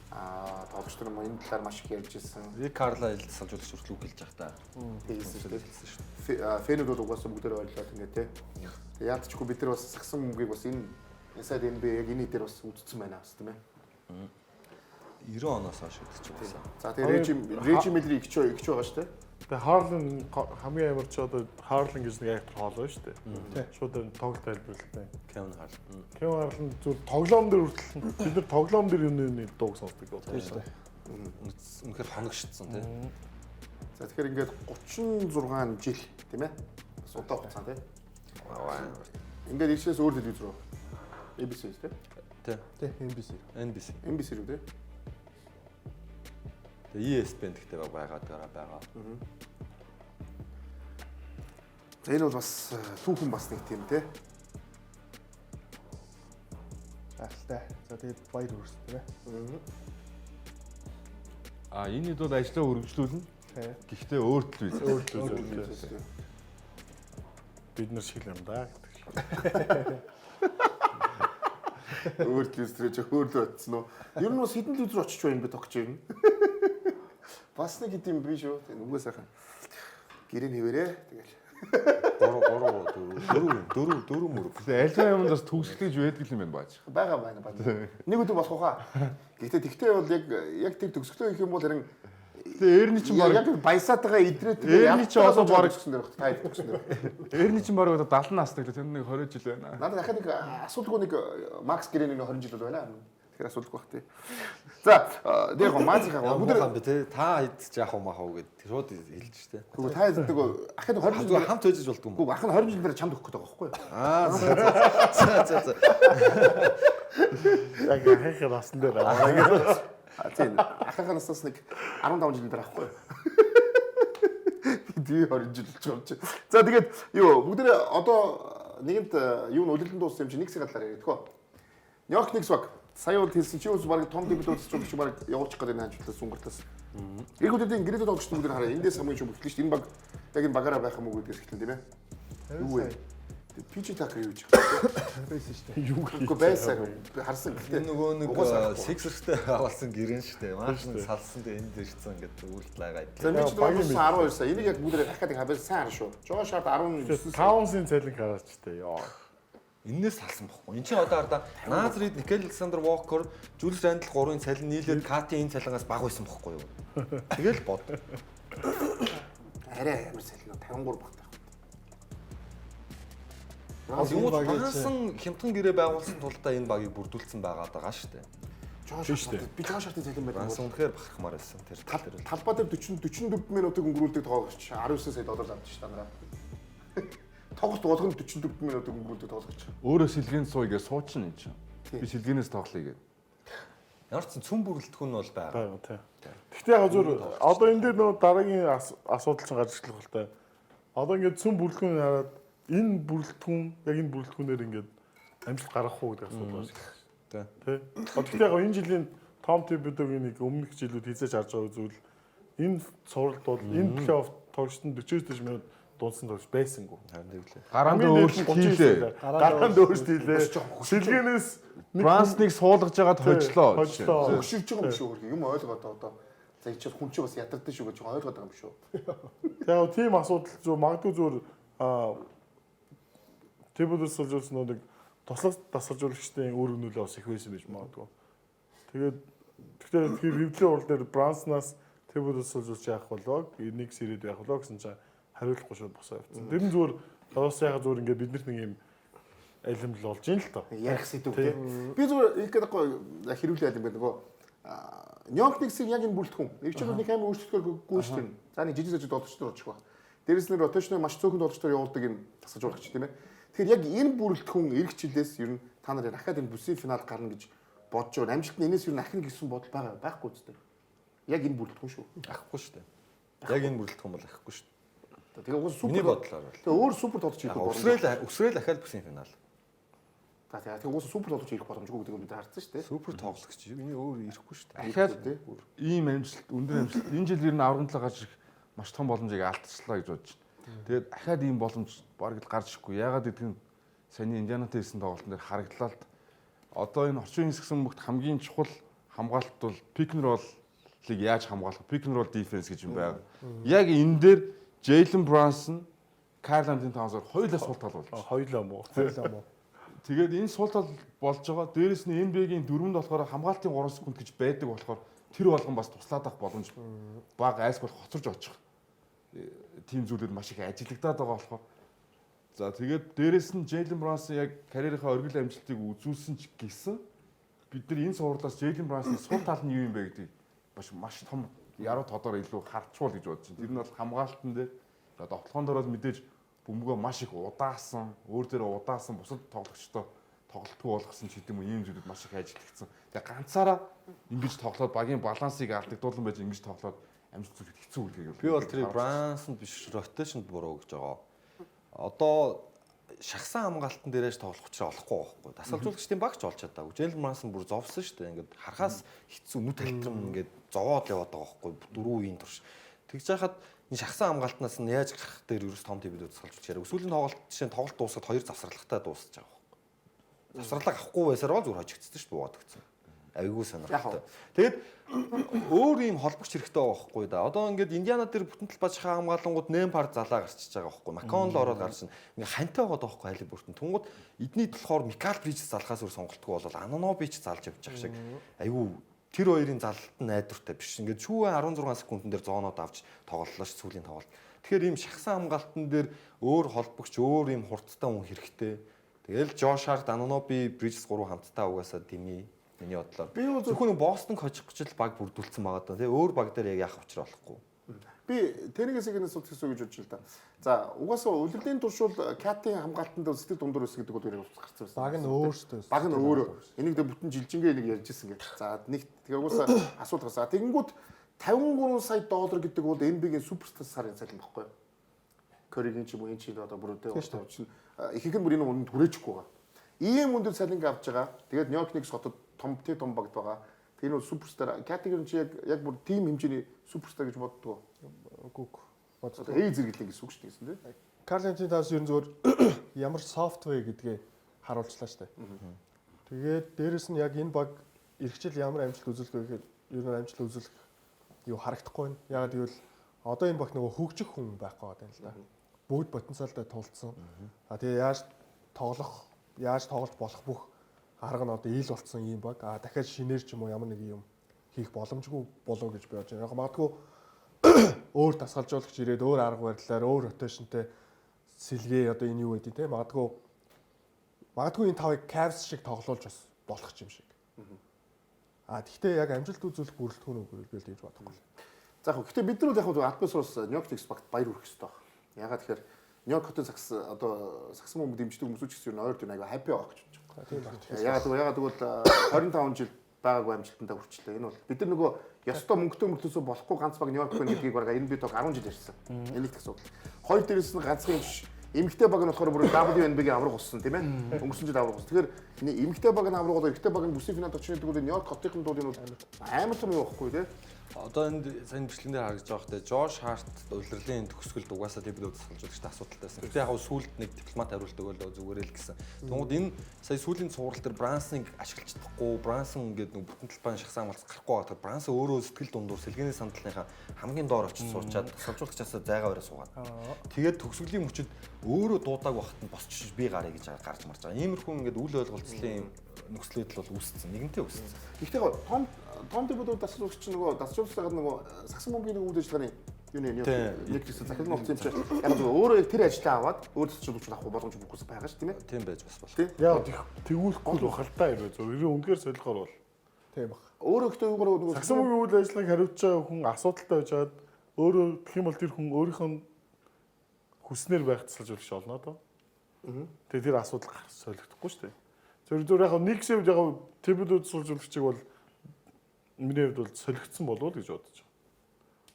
Тоглогч нар маань энэ талаар маш их ярьж ирсэн. Рик Карлайл салжуулагч хүртэл үг хэлж явах та. Хэлсэн шүү дээ. Фэнүүд бол угаасаа бүгдээр ойлголоо ингээ тий. Яадчгүй бид нар бас сагсан мөнгөийг бас энэ Inside NBA яг энэ дээр бас үзсэн байна бас тийм ээ. 90 оноос хойш гэдэг ч байсан. За тэгээ Режи Миллер игч байгаа шүү дээ. Тэгээ Харлан хамгийн амар ч одоо Харлан гэж нэг актер хоол байна шүү дээ. Шууд тоглолт тайлбарлалтай. Кевин Харлан. Кевин Харлан зүгээр тоглоом дээр хүртэл бид нар тоглоом дээр юуны дууг сонсдог бол тийм шүү дээ. Үнэхээр хоногшдсан тийм. За тэгэхээр ингээд 36 жил тийм ээ. Бас удаа хугацаа тийм. Ингээд ирчээс өөр телевиз рүү ABC тийм. Тий. NBC рүү тийм. Тэгээ ESPN гэхдээ байгаа. За энэ бол бас түүхэн бас нэг тийм тий. Ахалтай. За тэгээд баяр хүрсэн тийм ээ. Энэ хэд бол ажлаа үргэлжлүүлнэ. Гэхдээ өөр телевиз. Бид нар шиг юм да гэдэг. Өөр телевизрээ ч хөөрлөө очсон уу? Ер нь бас хэдэн телевиз рүү очиж байна бэ тогч юм. Бас нэг хэдийн биш үү? Нүгөө сайхан. Гэрээ нэвэрээ тэгэл. 4 мөрөг. Тэгээ альва юмд бас төгсгөлж байдаг юм байна бааж. Байгаа. Нэг өдөр болох уу хаа. Гэхдээ бол яг тэр төгсгөлөө гэх юм бол харин Тэгээ Эрни чинь баг яг баясаатайгаа идрээд Эрни чинь одоо баг гэсэн дээр та хэлсэн дээр. Эрни чинь баг 70 настай л тэр нэг 20 жил байна. Надад дахиад нэг асуудалгүй нэг Макс Грэний 20 жил байна. Тэгэхээр асуудалгүй бах тий. За дээр гоо маазихаа бүгд хам бэ те та хэд яах уу мах уу гэд шууд хэлж штэ. Гэхдээ та хэлдэг ахын 20 жил хамт өжиж болдгоо. Гэхдээ ахын 20 жил дээр чамд өгөх гэдэг байгаа байхгүй юу? За. Яг ахихад асан дээр Тийм. Ахын наснаас нэг 15 жил дээр авахгүй. Би 20 жил болж байгаа юм чи. За тэгээд юу бүгд одоо нэгэнт юу н удирдлын дууссан юм чи нэг сая талаар яриад төхөө. Нью-Йорк Никс баг сая бол хэлсэн чи бас баг том дебют үзчих чи баг явуулчих гэдэг нэг хандлаас сунгартаас. Ирэх үеийн гэрээтэй тоглогч бүгд хараа эндээс хамгийн шүүх эхлэж шүү дээ. Энэ баг яг энэ багаараа байх юм уу гэдгээс эхэлсэн тийм ээ. Юу вэ? Пичи такер юу ч байсан шүү дээ. юу гэхгүй байсан харсан гэхдээ нөгөө нэг Sixers-тэй авалсан гэрэн штэ. Маш нэг салсан дээ энд ирсэн гэдэг үлдэл байгаа. За мич багийн 12 сая. Энийг яг бүгд дахиад хавьяа сайн харна шүү. Жоо шарт 19 Таунсын цалин гараач тээ. Яа. Эннээс салсан бохгүй. Энд чинь одоо ардаа Наз Рид, Никел Александр Walker, Julius Randle 3-ын цалин нийлээд Кати энэ цалингаас бага байсан бохгүй юу. Тэгэл бод. арай амар салхи 53 багтаа. Юм багсан хямдхан гэрээ байгуулсан тулдаа энэ багийг бүрдүүлсэн байгаа даа шүү дээ. Би жоо шатны цалин байдаг. Бансан үнэхээр бахархмаар байсан тэр. Талбай дээр 44 минутыг өнгөрүүлдэг тоглогч 19 сая доллар авч та нараа. Тоглолт болгоно 44 минутыг өнгөрүүлдэг тоглогч. Өөрөө сэлгээнд сууйгээ суучин энэ чинь. Би сэлгээнээс тоглоё гэдэг. Ямар ч цөм бүрэлдэхүүн нь бол байгаа. Тийм. Гэхдээ яг зөв одоо энэ дээр нөгөө дараагийн асуудал чинь гарч ирлэх бол та. Одоо ингээд цөм бүрэлдэхүүн хараад энэ бүрэлдэхүүн яг энэ бүрэлдэхүүнээр ингээд амжилт гаргах уу гэдэг асуудал байна. Тий. Гэхдээ яг энэ жилийн Том Thibodeau-гийн нэг өмнөх жилүүд хийжээж харж байгаа зүйл энэ цувралд бол энэ плей-офф тоглолтод 49 минут дууссан тоглож байсангүй. Харин тэглээ. Гараанд өөрчлөлт хийлээ. Гараанд өөрчлөлт хийлээ. Сэлгэнээс Францныг суулгаж жагаад хожлоо. Хөшөвж байгаа юм шүү хөрхи. Юм ойлгоод одоо за чи хүн чи бас ядардсан шүү гэж ойлгоод байгаа юм шүү. Тэгээ тийм асуудал зөв магадгүй зөв Thibodeau суулжуулсан нэг туслах дасгалжуулагчдын өөр нөлөө бас их байсан байж магадгүй. Тэгээд Тэгэхээр хэвлэлийн урал дээр Бранснаас Тэбүрс суулж яах болоо нэг сэрэд яах болоо гэсэн чинь хариулахгүй шууд босоо явцсан. Тэр нь зүгээр доос яхаа зүгээр ингээд бид нэг юм алимл болж ийн л тоо. Ярих сэдв тийм. Би зүгээр их гэдэг хэрүүлээд юм байна нөгөө Нью-Йорк Никсийг яг энэ бүрэлдэхүүн. Ирчүүд нэг амар өөрчлөлтөөр гүйцэтгэн. За нэг жижиг зажиг долгочдор очих байна. Дээрээс нь ротейшныг маш цөөхөн долгочдор явуулдаг энэ тасгаж урагч тийм ээ. Тэгэхээр яг энэ бүрэлдэхүүн эх хилээс ер нь та нар дахиад энэ бүсийн финал гарна гэж бодож байгаа. Амжилт нь энэс ер нь ахна гэсэн бодол байхгүй үстэй. Яг энэ бүрэлдэхүүн шүү. Ахгүй шүү дээ. Яг энэ бүрэлдэхүүн бол ахгүй шүү дээ. Тэгээ уус Миний супер бодлоор бол. Тэгээ өөр супер тоглож ирэх боломжтой. Өсрөөл ахаад бүсийн финал. За тэгээ уус супер тоглож ирэх боломжгүй гэдгийг бид харсан шүү дээ. Супер тоглогч энэ өөр ирэхгүй шүү дээ. Дахиад ийм амжилт, өндөр амжилт энэ жил ер нь аврагын талаа гарч ирэх маш том боломжийг алдчихлаа гэж бодож байна. Тэгээд дахиад ийм боломж бараг л гарч ирэхгүй. Ягаад гэдэг нь саяны Индианатай хийсэн тоглолтын дээр харагдлаа л одоо энэ орчин хэсгэн бүгд хамгийн чухал хамгаалалт бол pick and roll-ыг яаж хамгаалах, pick and roll defense гэж юм байна. Яг энэ дээр Jalen Brunson, Karl Anthony Towns хоёулаа сул тал болж. Хоёлаа муу. Тэгээд энэ сул тал болж байгаа. Дээрээс нь NBA-гийн дөрөвд болохоор хамгаалтын 3 секунд гэж байдаг болохоор тэр болгон бас туслаад авах боломж бага айсгүй хоцорж очих. Тим зүйлүүд маш их ажиглагдаад байгаа болохоор за тэгээд дээрээс нь Jalen Brunson яг карьерийнхаа оргил амжилтыг үзүүлсэн ч гэсэн бид нар энэ суурлаас Jalen Brunson-ийн сул тал нь юу юм бэ гэдгийг маш том яруу тодор илүү харчуул гэж бодож байна. Тэр нь бол хамгаалтан дээр тоглохын дөрөөл мэдээж бөмбөгөө маш их удаасан, өөр дээрээ удаасан бусад тоглогчтой тоглолтгүй болгосон ч гэдэг юм ийм зүйлүүд маш их ажиглагдсан. Тэгээ ганцаараа ингэж тоглоод багийн балансыг алдагдуулсан байж ингэж тоглоод амжилт зүрхэд хэцүү үлгээг. Би бол тэрийг Брансонд биш ротейшнд буруу гэж байгаа. Одоо шахсан хамгаалтан дээрээс тоглох учраас олохгүй байхгүй. Тасалжуулагчдын багч олж чадаагүй. Jalen Brunson бүр зовсон шүү дээ. Ингээд харахаас хэцүү нүд талтрам ингээд зовоод яваад байгаа байхгүй. Дөрөв үеийн турш. Тэгж яхад энэ шахсан хамгаалтнаас нь яаж гарах дээр ерөөс том төвөд тасалжуулж яриаг. Сүүлийн тоглолт жишээ нь тоглолт дуусаад хоёр завсралгатай дуусаж байгаа байхгүй. Завсралга авахгүй байсаар бол зүгээр хожигдсон шүү дээ буудаг гэсэн. Айгуу сонирхолтой. Тэгээд өөр юм холбогч хэрэгтэй байгаа байхгүй да. Одоо ингээд Индиана дээр бүтэн талбай шахаа хамгаалангууд Нэмпар залаа гарчиж байгаа байхгүй. Маконл ороод гарсан. Ингээ хантай байгаа байхгүй Али бүртэн. Тэнгууд эдний болохоор Микал Брижс залхаас өөр сонголтгүй бол Ананобич залж явж байгаа шиг. Айгуу тэр хоёрын залалт нь найдвартай биш. Ингээд шүүгээ 16 секундын дээр зооноод авч тоглолоо ш сүүлийн тоглолт. Тэгэхээр ийм шахсан хамгаалтан дээр өөр холбогч, өөр ийм хурцтай хүн хэрэгтэй. Тэгэл Жош Харт, Ананоби, Брижс 3 хамтдаа угаасаа дэмий. Миний бодлоор. Би зөвхөн Бостон хожих гэж л баг бүрдүүлсэн байгаа даа. Тэгээ өөр баг дээр яг яах учраа болохгүй. Би тэрнээс игнээс утгасан гэж бодож л да. За угаасаа үлрэлийн туршуул Катын хамгаалтанд сэтгэл дундуур өс гэдэг бол гарцсан байсан. Баг нь өөртөө. Баг нь өөрөө. Энийг дэ бүтэн жилжингээ нэг ярьжсэн гэдэг. За нэг тэгээ угаасаа асуулт гарсан. Тэгэнгүүт 53 сая доллар гэдэг бол NBA-гийн суперстар сарын цалин баггүй юу? Curry-гийн ч юм уу энэ жил одоо бүрдээ очсон. Ихэнх нь бүрийн үнэнд хүрээчихгүй байгаа. Ийм өндөр цалинг авч байгаа. Тэгээд Нью-Йорк Никс хотод том багт байгаа. Тэр нь суперстар категори чи яг бүр тим хэмжээний суперстар гэж боддгоо. Үгүй. Одоо эй зэрэглэн гэсэн үг шүү дээ тийм. Карл Антони Таунс ер нь зөвөр ямар софтвер гэдгээ харуулчлаа шүү дээ. Тэгээд дээрэс нь яг энэ баг эргэжил ямар амжилт үзүүлэх вэ гэхээр ер нь амжилт үзүүлэх юу харагдахгүй байна. Ягаад гэвэл одоо энэ баг нөгөө хөгжих хүн байх гээд байна л да. Бүгд потенциалтай тулцсан. Тэгээ яаж тоглож болох бүх арга нь одоо ил болцсон юм баг. Дахиад шинээр ч юм уу ямар нэг юм хийх боломжгүй болов гэж би бодож байна. Яг магадгүй өөр тасгалжуулагч ирээд өөр арга барилаар өөр ротейшнтэй сэлгээ одоо энэ юу гэдэг те магадгүй энэ тавыг Cavs шиг тоглуулж бас болох юм шиг. Тэгтээ яг амжилт үзүүлэх бүрэлдэхүүн үгүй би л гэж бодохгүй. За яг гэхдээ бид нар бол яг Альбасус Нью-Йорк Никс багт баяр хүрэх хэрэгтэй байна. Ягаад тэгэхээр Нью-Йорк хотын сагсан бөмбөг дэмждэг хүмүүс ч гэсэн ойр дүн аяга хаппи байгаа гэж бодож байна. Ягаад гэвэл 25 жил байгаагүй амжилтандаа хүрчлээ. Энэ бол бид нар нөгөө ёстой мөнгөтэй мөртлөөсөө болохгүй ганц баг Нью-Йорк байна гэдгийг бараг NBA тог 10 жил ярьсан. Энэ их асуудал. Хоёр дээрээс нь ганцхан эмэгтэй баг нь болохоор бүр WNBA-гийн авраг болсон тийм ээ. Өнгөрсөн жил авраг болсон. Тэгэхээр эмэгтэй баг нь авраг болоо эрэгтэй баг нь бүсийн финал очно гэдэг нь Нью-Йорк хотын дууд энэ бол амар том юм байхгүй тийм. Одоо энд сайн бичлэгэн дээр харагдаж байгаа хөтэй Жош Харт улирлын төгсгөлд угаасаа дэвлүүд тасгалжуулагчтай асуудалтай байсан. Гэтэ яг сүүлд нэг дипломат хариулт өгөөлөө зүгээрээ л гэсэн. Тэгмүүд энэ сая сүүлийн цуврал дээр Брансныг ашиглаж чадахгүй, Брансон ингээд нэг бүтэн талбайн шахсан амгалц гарахгүй байгаа. Тэгэхээр Брансон өөрөө сэтгэл дундуур сэлгээний сандалныхаа хамгийн доор очиж суучаад тасгалжуулагчаасаа зайгаа бараа суугаад. Тэгээд төгсгөлийн мөчөд өөрөө дуудааг багт нь босч би гарыг гэж гарч марж байгаа. Иймэрхүү ингээд үл ойлголцлын нөхцөл байдал бол үүссэн. Нэгэнтээ үүссэн. Гэхдээ том том төвүүд дасгалжуулагч нөгөө дасгалжуулалтад нөгөө сагсан бомбын үйл ажиллагааны юу нэг гэсэн захирал нууц юм чи яг зөв өөрөө тэр ажлаа аваад өөр дасгалжуулагч авах боломж бүхээс байгаа ш тийм ээ. Тийм байж бас болох. Яг тэгүүлэхгүй л бахал та ирээ зөв үнэхээр солихоор бол Тийм баг. Өөрөө ихтэй нөгөө сагсан бомбын үйл ажиллагааг хариуцж байгаа хүн асуудалтай байж хаад өөрөө гэх юм бол тэр хүн өөрийнх нь хүснээр байх дасгалжуулагч олно доо. Тэгээ тэр асуудал гарч солигдохгүй шүү дээ. Зөв яг нэг сэвд яг төвүүд суулжуулагчийг бол миний хувьд бол солигдсон болов гэж бодож байна.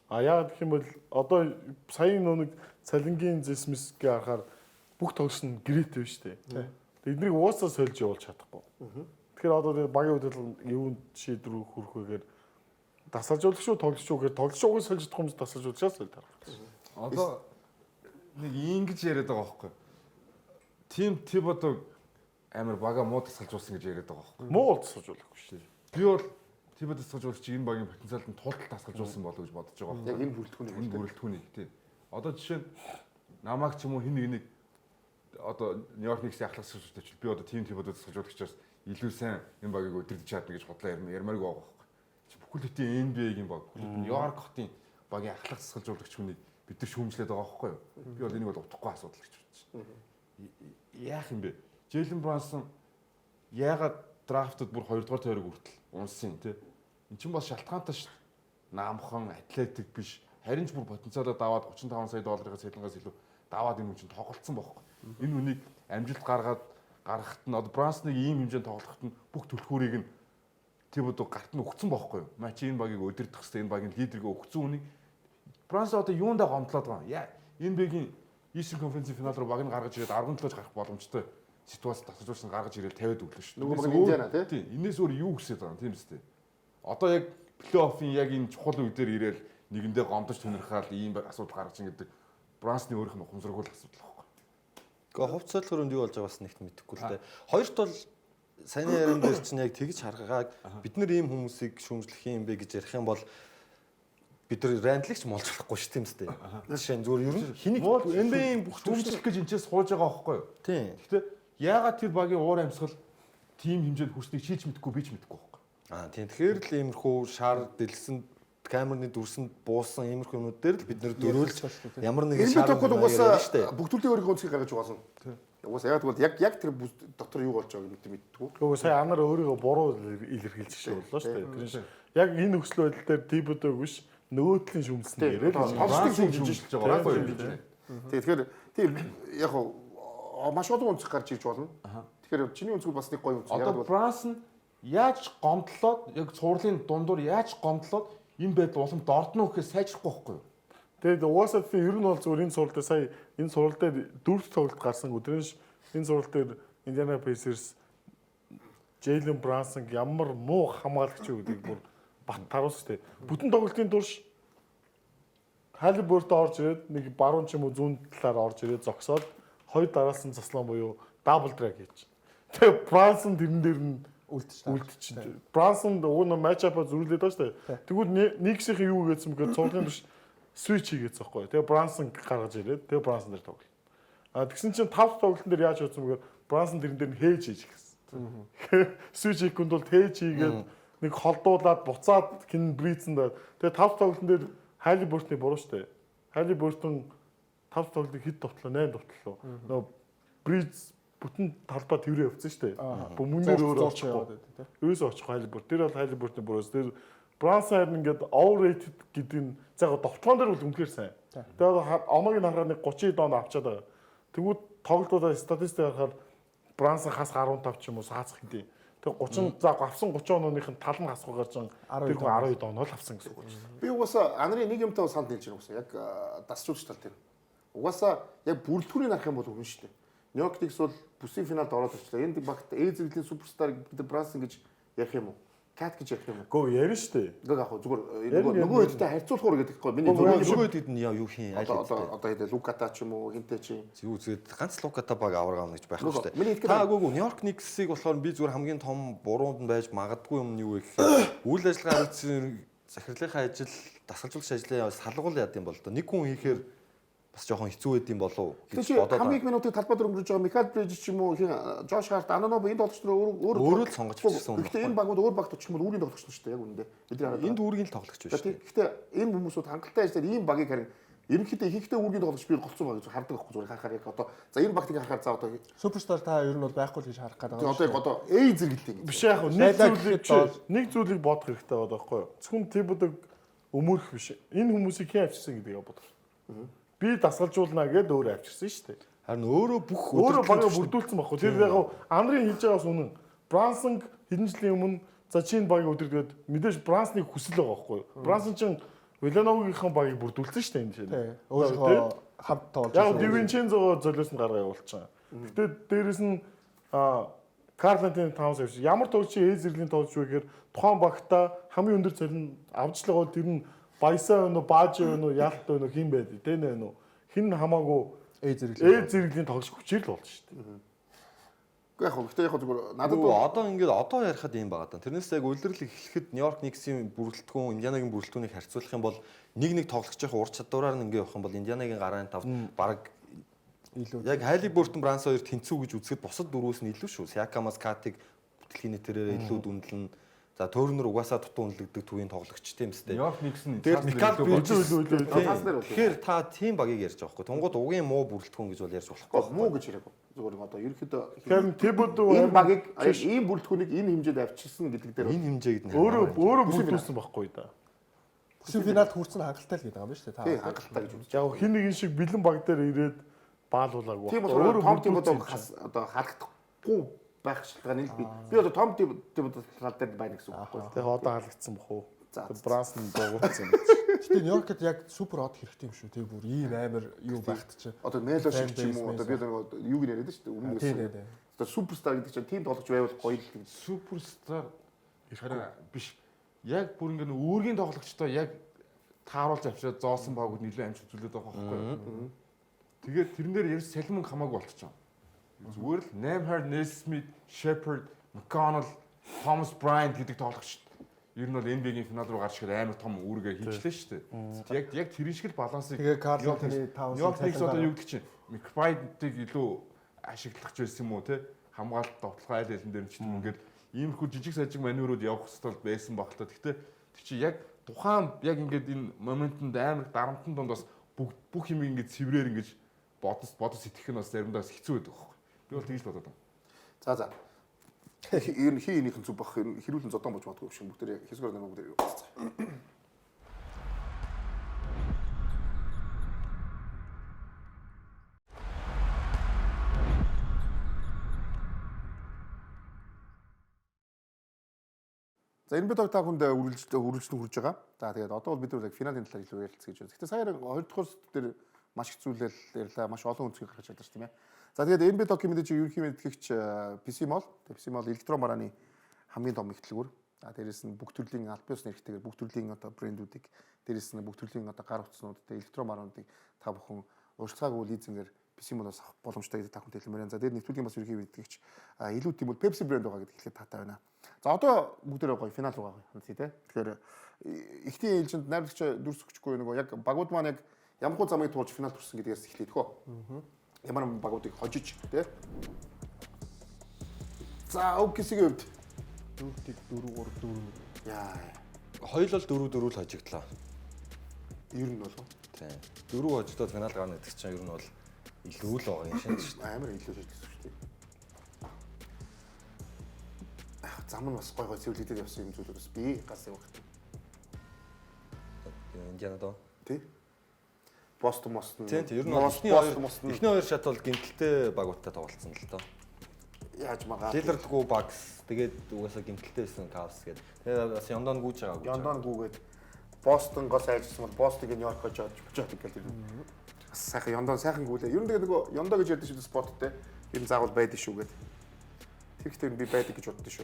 А яагаад гэх юм бол одоо саяын нэг цалингийн зэсмэсгээ харахаар бүх тоглогч нь гэрээтэй байна шүү дээ. Тэгээ эднийг уусаа сольж явуулж чадахгүй. Тэгэхээр одоо багийн хөдөлгөөн юунд шийдвэр хүрэх вэгээр дасгалжуулагч шүү тоглогч шүү гэхээр тоглогч уус сольж чадахгүй юм дасгалжуулагчаас солих хэрэгтэй. Одоо нэг ингэж яриад байгаа байхгүй. Тим Тибодо амар бага муу тасгалжуулсан гэж яриад байгаа байхгүй. Муу дасгалжуулагч шүү дээ. Би бол Тибодо тасгалжуулагч энэ багийн потенциалд нь тултал тасгалжуулсан болов гэж бодож байгаа байхгүй. яг энэ бүрэлдэхүүнийг тий. Одоо жишээ нь намайг ч юм уу хин нэг одоо Нью-Йорк Никсийн ахлах шүүгчтэй би одоо тим Тибодо тасгалжуулагчаас илүү сайн энэ багийг удирдах чадна гэж бодлоо ярмааргүй байгаа байхгүй. Бүхэл бүтэн NBA-ийн баг, Нью-Йорк хотын багийн ахлах тасгалжуулагч хүнийг бид нар шүүмжлээд байгаа байхгүй юу? Би бол энийг бол утгагүй асуудал гэж бодож байна. Яах юм бэ? Джейлен Брансон яагаад драфтад бүр 2 дугаар тойрог хүртэл унсан тий? Эн чинь бас шалтгаантай шүү дээ. Наамхан, атлетик биш. Харин ч бүр потенциалаа даваад 35 сая долларын цалингаас илүү даваад энэ хүн чинь тоглолцсон байхгүй. Энэ хүнийг амжилт гаргахад нь одоо Брансоныг ийм хэмжээнд тоглоход нь бүх түлхүүрийг нь Тибодо гарт нь өгцөн байхгүй юу? Матч энэ багийг удирдах хэрэгтэй, энэ багийн лидергээ өгцөн хүнийг Брансон одоо юундаа гомдлоод байгаа юм? Яа, энэ багийн Eastern Conference финал руу баг нь гаргаж ирээд 10-7-ож гарах боломжтой ситуацид тасалжуулсан гаргаж ирээд тавиад өглөө шүү. Нөгөө баг Индиана тий. Энээс өөр юу хүсэж байгаа юм тийм үстэй. Одоо яг плей-оффын яг энэ чухал үе дээр ирээл нэгэндээ гомдож тунирхаал ийм асуудал гаргаж ин гэдэг Брансны өөрийнх нь ухамсаргуул асуудал байхгүй. Гэхдээ хувц солихорнд юу болж байгаа бас нэгт мэдэхгүй л дээ. Хоёрт бол саяны яран дээр чинь яг тэгж харгааг бид нар ийм хүмүүсийг шүүмжлэх юм бэ гэж ярих юм бол бид нар рандлагч молж болохгүй шүү тийм үстэй. Жишээ нь зүгээр ер нь хэнийг NBA-ийн бүх шүүмжлэх гэж энэчээс сууж байгаа байхгүй юу? Тийм. Гэхдээ яагаад тэр багийн уур амьсгал тим хэмжээнд хүрснийг чи ч мэдэхгүй би ч мэдэхгүй байхгүй. Тийм. Тэгэхээр л иймэрхүү шар дэлсэн камерны дүрсэнд буусан иймэрхүү юмнууд дээр л бид нэр дөрөөлж ямар нэгэн шар угаасаа бүх төрлийн өөрийнхөө өнцгийг гаргаж угаасан. Угаасаа яг тэр дотор юу болж байгааг мэддэггүй. Гэхдээ сая анаар өөрийгөө буруу илэрхийлж шүү боллоо шүү дээ. Яг энэ нөхцөл байдал дээр Тибодог биш нөгөөдлийн шүмжлэн яриад тоглолтын шүүмжилж байгаа байхгүй юу? Тэгэхээр тийм яг маш олон өнцөг гарч иж болно. Тэгэхээр чиний өнцгөл бас нэг гоё өнцөг. Одоо Брансон яаж гомдлоод яг цуурлын дундуур яаж гомдлоод энэ байдал улам дордно гэхээс сайжрахгүй байхгүй юу? Тэгээд угаасаа ер нь бол зүгээр энэ сурал дээр сая энэ сурал дээр дөрөвт тоглолт гарсан өдрөөш энэ сурал дээр Indiana Pacers Jalen Brunson ямар муу хамгаалагч юу гэдгийг бүр бат таруулсан шүү дээ. Бүтэн тоглолтын турш Halliburton орж ирээд нэг баруун ч юм уу зүүн талаар орж ирээд зогсоод хоёр дараалсан заслан буюу double drag хийж. Тэгээ Brunson тэрэн дээр нь үлдчихсэн. Brunson уг нь матчапа зүрлээд байгаа шүү дээ. Тэгвэл Knicks-ийн юу гэсэн мэт цуглын турш switch хийгээсэн байхгүй. Тэгээ Brunson гаргаж ирээд тэгээ Brunson дээр тоглоо. А тэгсэн чинь 5 тоглолтын дээр яаж бодсон бэ? Brunson тэрэн дээр нь хээж хийж гисэн. Switch хийхэд бол хээж хийгээд нэг холдуулаад буцаад хин бризэнд. Тэгээ 5 тоглолтын дээр Halliburton буруу шүү дээ. Halliburton 5 тоглолтыг хэд довтлоо? 8 довтлоо. Нөгөө бриз бүтэн талбай тэрээ өвцөн шүү дээ. Хүмүүнээр өөр очихгүй. Ерөөсөө очихгүй Halliburton. Тэр бол Halliburton буруус. Тэр Brunson харин ингээд overrated гэдэг нь заага довтлоон дээр бол үнэхээр сайн. Тэгээд омогийн харахаар нэг 30 доонд авчаад байгаа. Тэгвэл тоглолтуудаа статистик харахаар Brunson хас 15 ч юм уу саацах хэдий. Тэгээ 30 за авсан 30 онооных нь тал нь хасгүй гарч байгаа. Тэр хүн 12 оноо л авсан гэсэн үг байна. Би угаасаа анарын нэг юмтай санд хэлж байна угаасаа яг дасчулч тал дээр. Угаасаа яг бүрэлдэхүүнийг харах юм бол өгнө шүү дээ. Нью-Йорк Никс бол бүсийн финалд ороод ирлээ. Энэ багт зэрэглийн суперстар гэдэг Brunson гэж ярих юм уу? Кат гэж ярих юм уу? Гөө ярина шүү дээ. Нэг яг зүгээр нөгөө хэдтэй харьцуулахур гэдэг байхгүй. Миний нөгөө хэд нь юу хийн аль одоо хэдэ Луката ч юм уу хинтээ чи. Юу згээд ганц Луката баг аваргаана гэж байх шүү дээ. Та агуугүй Нью-Йорк Никсийг болохоор би зүгээр хамгийн том буруунд нь байж магадгүй юм нь юу вэ гэхээр үйл ажиллагаа хэрэгцсэн захирлынхаа ажил, дасгалжуулагч ажлын салгуул яд юм бол доо. Нэг хүн хийхээр бас жоохон хэцүү байд юм болов гэж бодоод хамгийн их минутыг талбай дээр өнгөрөж байгаа Михаил Брежич ч юм уу Жош Харт Ананобо энэ тоглогч нар өөрөө л сонгож авчихсан юм байна. Энэ багууд өөр баг точих юм бол үүрийн тоглогч нар шүү дээ яг үнэндээ. Бидний хараад энд үүргийн л тоглогч байна шүү дээ. Гэхдээ энэ хүмүүсүүд хангалттай ажиллаад ийм багийг харин ерөнхийдөө ихэнхдээ үүргийн тоглогч би голцсон баг гэж хардаг байхгүй зүгээр харахаар яг одоо за энэ багтыг харахаар за одоо суперстар та ер нь бол байхгүй л гэж харах гэдэг одоо яг одоо A зэрэгэлтэй биш яг нэг зүйлийг бодох хэрэгтэй байгаа байхгүй юу? Зөвхөн Тибодог өмөрөх биш. Энэ хүмүүсийг хэн авчирсан гэдгийг бодох. Би дасгалжуулнаа гэд өөрөө авчирсан шүү дээ. Харин өөрөө бүх багаа бүрдүүлсэн байхгүй. Тэр яг Андрийн хийж байгаас үнэн. Брансон хэдэн жилийн өмнө за чинь багийг өдөрдөөд мэдээж Брансоныг хүсэл байгаа байхгүй юу? Брансон чинь Вилановыгийнхан багийг бүрдүүлсэн шүү дээ энэ жишээ. Өөрөө хамт тоглож яг Дивинчензого золиос нь гаргаа явуулчихсан. Гэтэ дээрэс нь Карлантын Таунс авч ямар тоглогч Эзерлийн тоглож вэ гэхээр тухайн багтаа хамгийн өндөр цалин авч л байгаа тэр нь Баясаа өнө Бааж өнө Ялт өнө хин байд. Тэнэ өнө хин хамаагүй Эзерлийн тоглож хүчээр л болж шүү дээ. Гэхдээ яг гэхдээ яг зүгээр надад одоо ингээд одоо ярихад юм байгаа даа. Тэрнээс яг улирал эхлэхэд Нью-Йорк Никсийн бүрэлдэхүүн Индианагийн бүрэлдэхүүнийг харьцуулах юм бол нэг тоглогчийн ур чадвараар нь ингээд явах юм бол Индианагийн гарын тавд бараг илүү яг Халибуртон Бранс хоёр тэнцүү гэж үзэхэд бусад дөрвөөс нь илүү шүү. Сиакамас Катиг дэлхийн нийтээрээ илүү дүнлэн за Төрнөр угаасаа дутуу үнэлэгдэх төвийн тоглогч тийм үстэй. Нью-Йорк Никс нь тэгэхээр та тийм багийг ярьж байгаа хгүй. Тунгууд угийн муу бүрэлдэхүүн гэж бол ярьж болохгүй. Муу гэж яриаг. Зүгээр одоо ерөнхийдөө тэгэхээр Тибодо энэ багийг ийм бүрэлдэхүүнийг энэ хэмжээд авчирсан гэдэг дээр энэ хэмжээгд нь өөрөө бүрдүүлсэн байхгүй да. Бүсийн финалд хүрсэн хангалттай л гэдэг юм байна шүү дээ. Тийм хангалттай гэж үзэж. Яг хин нэгэн шиг бэлэн баг дээр ирээд баалуулаагүй. Тийм болохоор Том Тибодо одоо халагдахгүй байх шалтгааны л би одоо Том Тибодо тал дээр байна гэсэн үг байхгүй. Тэгээ одоо халагдсан бах уу? Брансон дуугуулсан. Гэтэ Нью-Йоркд яг супер од хэрэгтэй юм шүү. Тэг бүр ийм амар юу багт чи. Одоо Мело шиг ч юм уу одоо би юу гэж яриад шүү дээ. Өмнөөс. Одоо суперстар гэдэг чинь тийм тоглож байвал гоё л гэж. Суперстар харин биш. Яг бүр ингэ үүргийн тоглогчдоо яг тааруулж авчираад зоосон багууд нэлээд амжилт зүйлээд байгаа байхгүй. Тэгээд тэрнээр ярьж салмон хамаагүй болчихсон. Зүгээр л Nemhard, Nesmith, Shepard, McConnell, Thomas Bryant гэдэг тоглогчд ер нь бол NBA-ийн финал руу гарч ирээд амар том үүргээ хийчлээ шүү дээ. Яг тэрэн шиг л балансыг тэгээ Carlton-ы Towns Нью-Йорк одоо юу гэдэг чинь McBride-ыг илүү ашигладаг ч байсан юм уу те хамгаалалт тоглох айл хэлэн дээр ч юм ингээд иймэрхүү жижиг сажиг маневрууд явах хэрэгтэй байсан баг та. Гэхдээ тэр чи яг тухайн яг ингээд энэ моментод амар дарамтны донд бас бүх юм ингээд цэврээр ингээд бодос сэтгэх нь бас заримдаа хэцүү байдаг байхгүй. Би бол тэгж бодоод байна. За. Ер нь хий энийхэн зүг бах хэрүүлэн зодон болж магадгүй биш бүгд хэсгээр нэг бүгд юу. За энэ бид та хүнд үргэлжлэн хүрж байгаа. За тэгээд одоо бол бид нар яг финалийн талаар илүү ярилцъя гэж байна. Гэхдээ сая 2 дахь урс дээр маш их зүйлэл ярьлаа. Маш олон үнцгийг гаргаж чадлаа шүү дээ. За тэгээд энэ бид токийн мэдээж ерөнхий мэдгэгч PC Mall. PC Mall электрон барааны хамгийн том ихтлгүүр. За дээрэс нь бүх төрлийн аль биесны хэрэгтэйгээр бүх төрлийн одоо брэндүүдийг дээрэс нь бүх төрлийн одоо гар утаснуудтай электрон бараануудыг та бүхэн урьдчилгаагүй лизингээр PC Mall-аас авах боломжтой гэдэг та бүхэн хэлмээр байна. За дээр нэвтрүүлгийн бас ерөнхий мэдгэгч илүү тийм бол Pepsi брэнд байгаа гэдэг хэлэхэд таатай байна. За одоо бүгдээрээ гоё финал руу гавь хандъя те. Тэгэхээр ихтийн ээлжинд найрлагч дүрс өгчихгүй нөгөө яг багууд маань яг ямархуу замыг туулж финалд хүрсэн гэдгээс эхлэе тхөө. Ямар багуудыг хожиж те. За өвгсгийн хувьд 4-3 яа. Хоёулаа 4-4 л хожигдлаа. Ер нь болов. Тийм. 4 хожигдоод финал гарна гэдэг чинь ер нь бол илүү л байгаа юм шиг шүү дээ. Амар илүү шийдсэн шүү дээ. Зам нь бас гой цэвэрлэгдээд явсан юм зүйлүүд бас би гас явах хэрэгтэй. Индиана доо. Тий. Бостон Мостон. Тийм ер нь эхний хоёр шат бол гэмтэлтэй багуудтай тоглолцсон л доо. Яаж магаа. Лилэрдгүй Bucks тэгээд угаасаа гэмтэлтэй байсан Cavs гэдэг. Тэгээд бас Яндон гүйж байгаагүй. Яндон гүйгээд Бостонгоо сайжсан бол Бостоныг Нью-Йорк очоод гэдэг юм. Бас сайхан Яндон сайхан гүйлээ. Ер нь тэгээд нөгөө Яндон гэж ярьдэн шүү спорттой. Ер нь заавал байдаг шүү гэдэг. Тэгэхдээ би байдаг гэж боддоо шүү.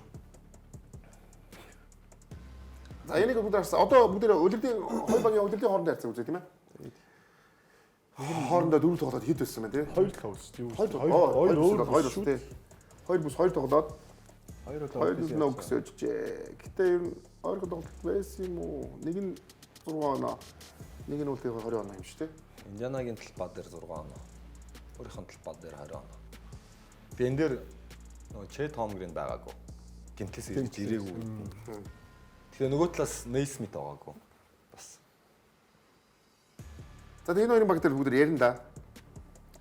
За энийг бүгд харсан. Одоо бүгд улирдын хоёр багийн улирдын хоорондоо харьцаа үзье тийм ээ. Хоорондоо дөрөв тоглоод хэд байсан бэ тий? 2 тоглолт юу? 2 тий. 2 бүс 2 тоглоод 2 нөө гэсэж. Гэтэ ер нь ойрхон тоглолт байсан юм уу? Нэг нь 6 оноо. Нэг нь үлдээ 20 оноо юм шүү дээ. Индианагийн талбай дээр 6 оноо. Өөрийнх нь талбай дээр 20 оноо. Би энэ дээр нөгөө Чет Хомгрийн байгаагүй. Гимтээс ирж ирээгүй. Тэгэхээр нөгөө талаас Нейсмит байгаагүй. Бас. За энэ хоёрын баг дээр бүгд ярина да.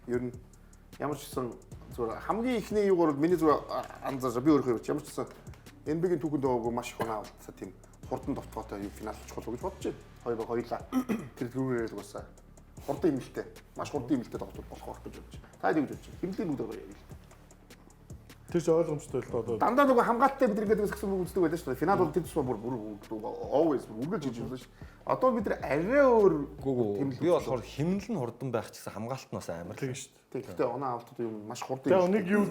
Ер нь ямар ч гэсэн зүгээр хамгийн ихний юугаар бол миний зүгээр анзаарч би өөрөө ямар ч гэсэн NBA-ийн түүхэнд байгаагүй маш их оноо авалтсан тийм хурдан довтгоотой юу финал очихлоо гэж бодож байна. Хоёулаа тэр түрүүрээр угаасаа хурдан имэлтэй маш хурдан имэлтэй довтол болох гэж бодож байна. Та юу гэж бодож байна? Хэмнэлийн нүдээр гоё ярил. Тэр ч ойлгомжтой л одоо. Дандаа нөгөө хамгаалттай бид ингээд гэсэн үг үздэг байдаг шүү дээ. Финал бол тэр тусмаа бүр always үргэлж хийж байсан шүү дээ. Одоо бид нар арай өөр би болохоор хэмнэл нь хурдан байх ч гэсэн хамгаалтнаас амар л. Тийм шүү дээ. Гэхдээ оноо авалтууд юм маш хурдан. Тэгээ нэг юу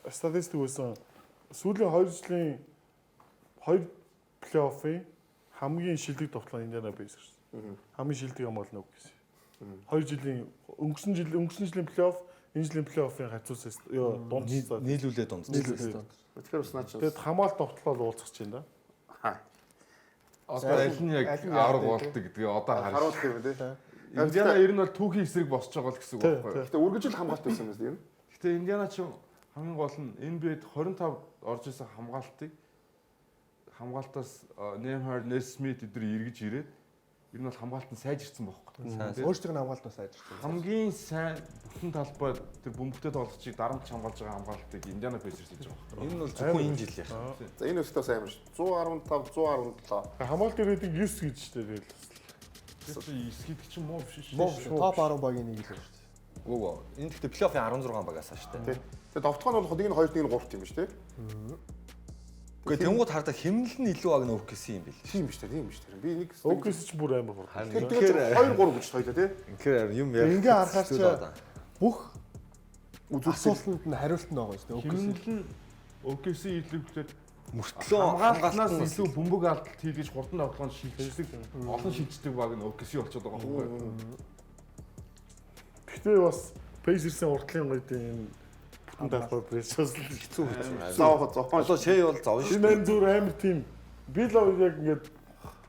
статистик байсан. Сүүлийн 2 жилийн 2 плей-оффын хамгийн шилдэг тоглоом Индиана Пейсерс. Хамгийн шилдэг юм бол нэг гэсэн. 2 жилийн өнгөрсөн жилийн плей-офф, энэ жилийн плей-оффын хацуусаас дундцсан. Нийлүүлээ дундцсан. Тэгэхээр бас наач. Тэгээд хамгаалт тоглолоо уулзах гэж байна да. Одоо аль нь яг авраг болдог гэдгийг одоо Харуулах юм тий. Индиана ер нь бол түүхийн эсрэг босч байгаа л гэсэн үг байхгүй юу? Гэхдээ үргэлжил хамгаалт байсан юм байна. Гэтэ Индиана ч хамгийн гол нь NBA-д 25 орж исэн хамгаалтаас Неймар, Несмит эдгээр эргэж ирээд ер нь бол хамгаалт нь сайжирсан байхгүй юу? Өөрсдийн хамгаалт бас сайжирсан. Хамгийн сайн бүтэн талбай тэр бөмбөгтэй тоглолцыг дарамт хамгаалж байгаа хамгаалтыг Индиана Пейсерс хийж байгаа байхгүй юу? Энэ нь бол зөвхөн энэ жил яах. За энэ өстөө сайн юм шүү. 115, 117. Хамгаалт ирээдийг 9 гэж штэ тэгэл. Тэр эсгийдэг чинь муу биш шүү. Муу топ 10 багийн нэг л байна шүү дээ. Үгүй энэ гэхдээ плей-оффын 16 багасаа шүү дээ. Тэгээд довтгоо нь бол нэг нь 2, нэг нь 3 тийм шүү дээ. Гэхдээ тэнгууд хардаа хэмнэл нь илүү баг нөөх гэсэн юм бэл. Тийм шүү дээ, тийм шүү дээ. Би нэг Окс ч бүр амар хурд. тэгэхээр 2, 3 гэж хоёлаа тий. Тэгэхээр юм яа. Ингээ харахаар ч бүх Үзүүлэлт асуултанд нь хариулт нь байгаа шүү дээ. Хэмнэл нь OKC илүүхлээр Мөртлөө хамгаалтнаас илүү бөмбөг алдалт хийлгэж хурдан тоглоонд шилждэг олон шилждэг баг нь OKC болчиход байгаа байхгүй юу? Гэхдээ бас Pacers-ийн уртлын гойдын бүтэн талбай Pacers л хэцүү хэцүү. зоохоо. Одоо Шей бол зовно шүү. энэ зүр амар тийм би л яг ингээд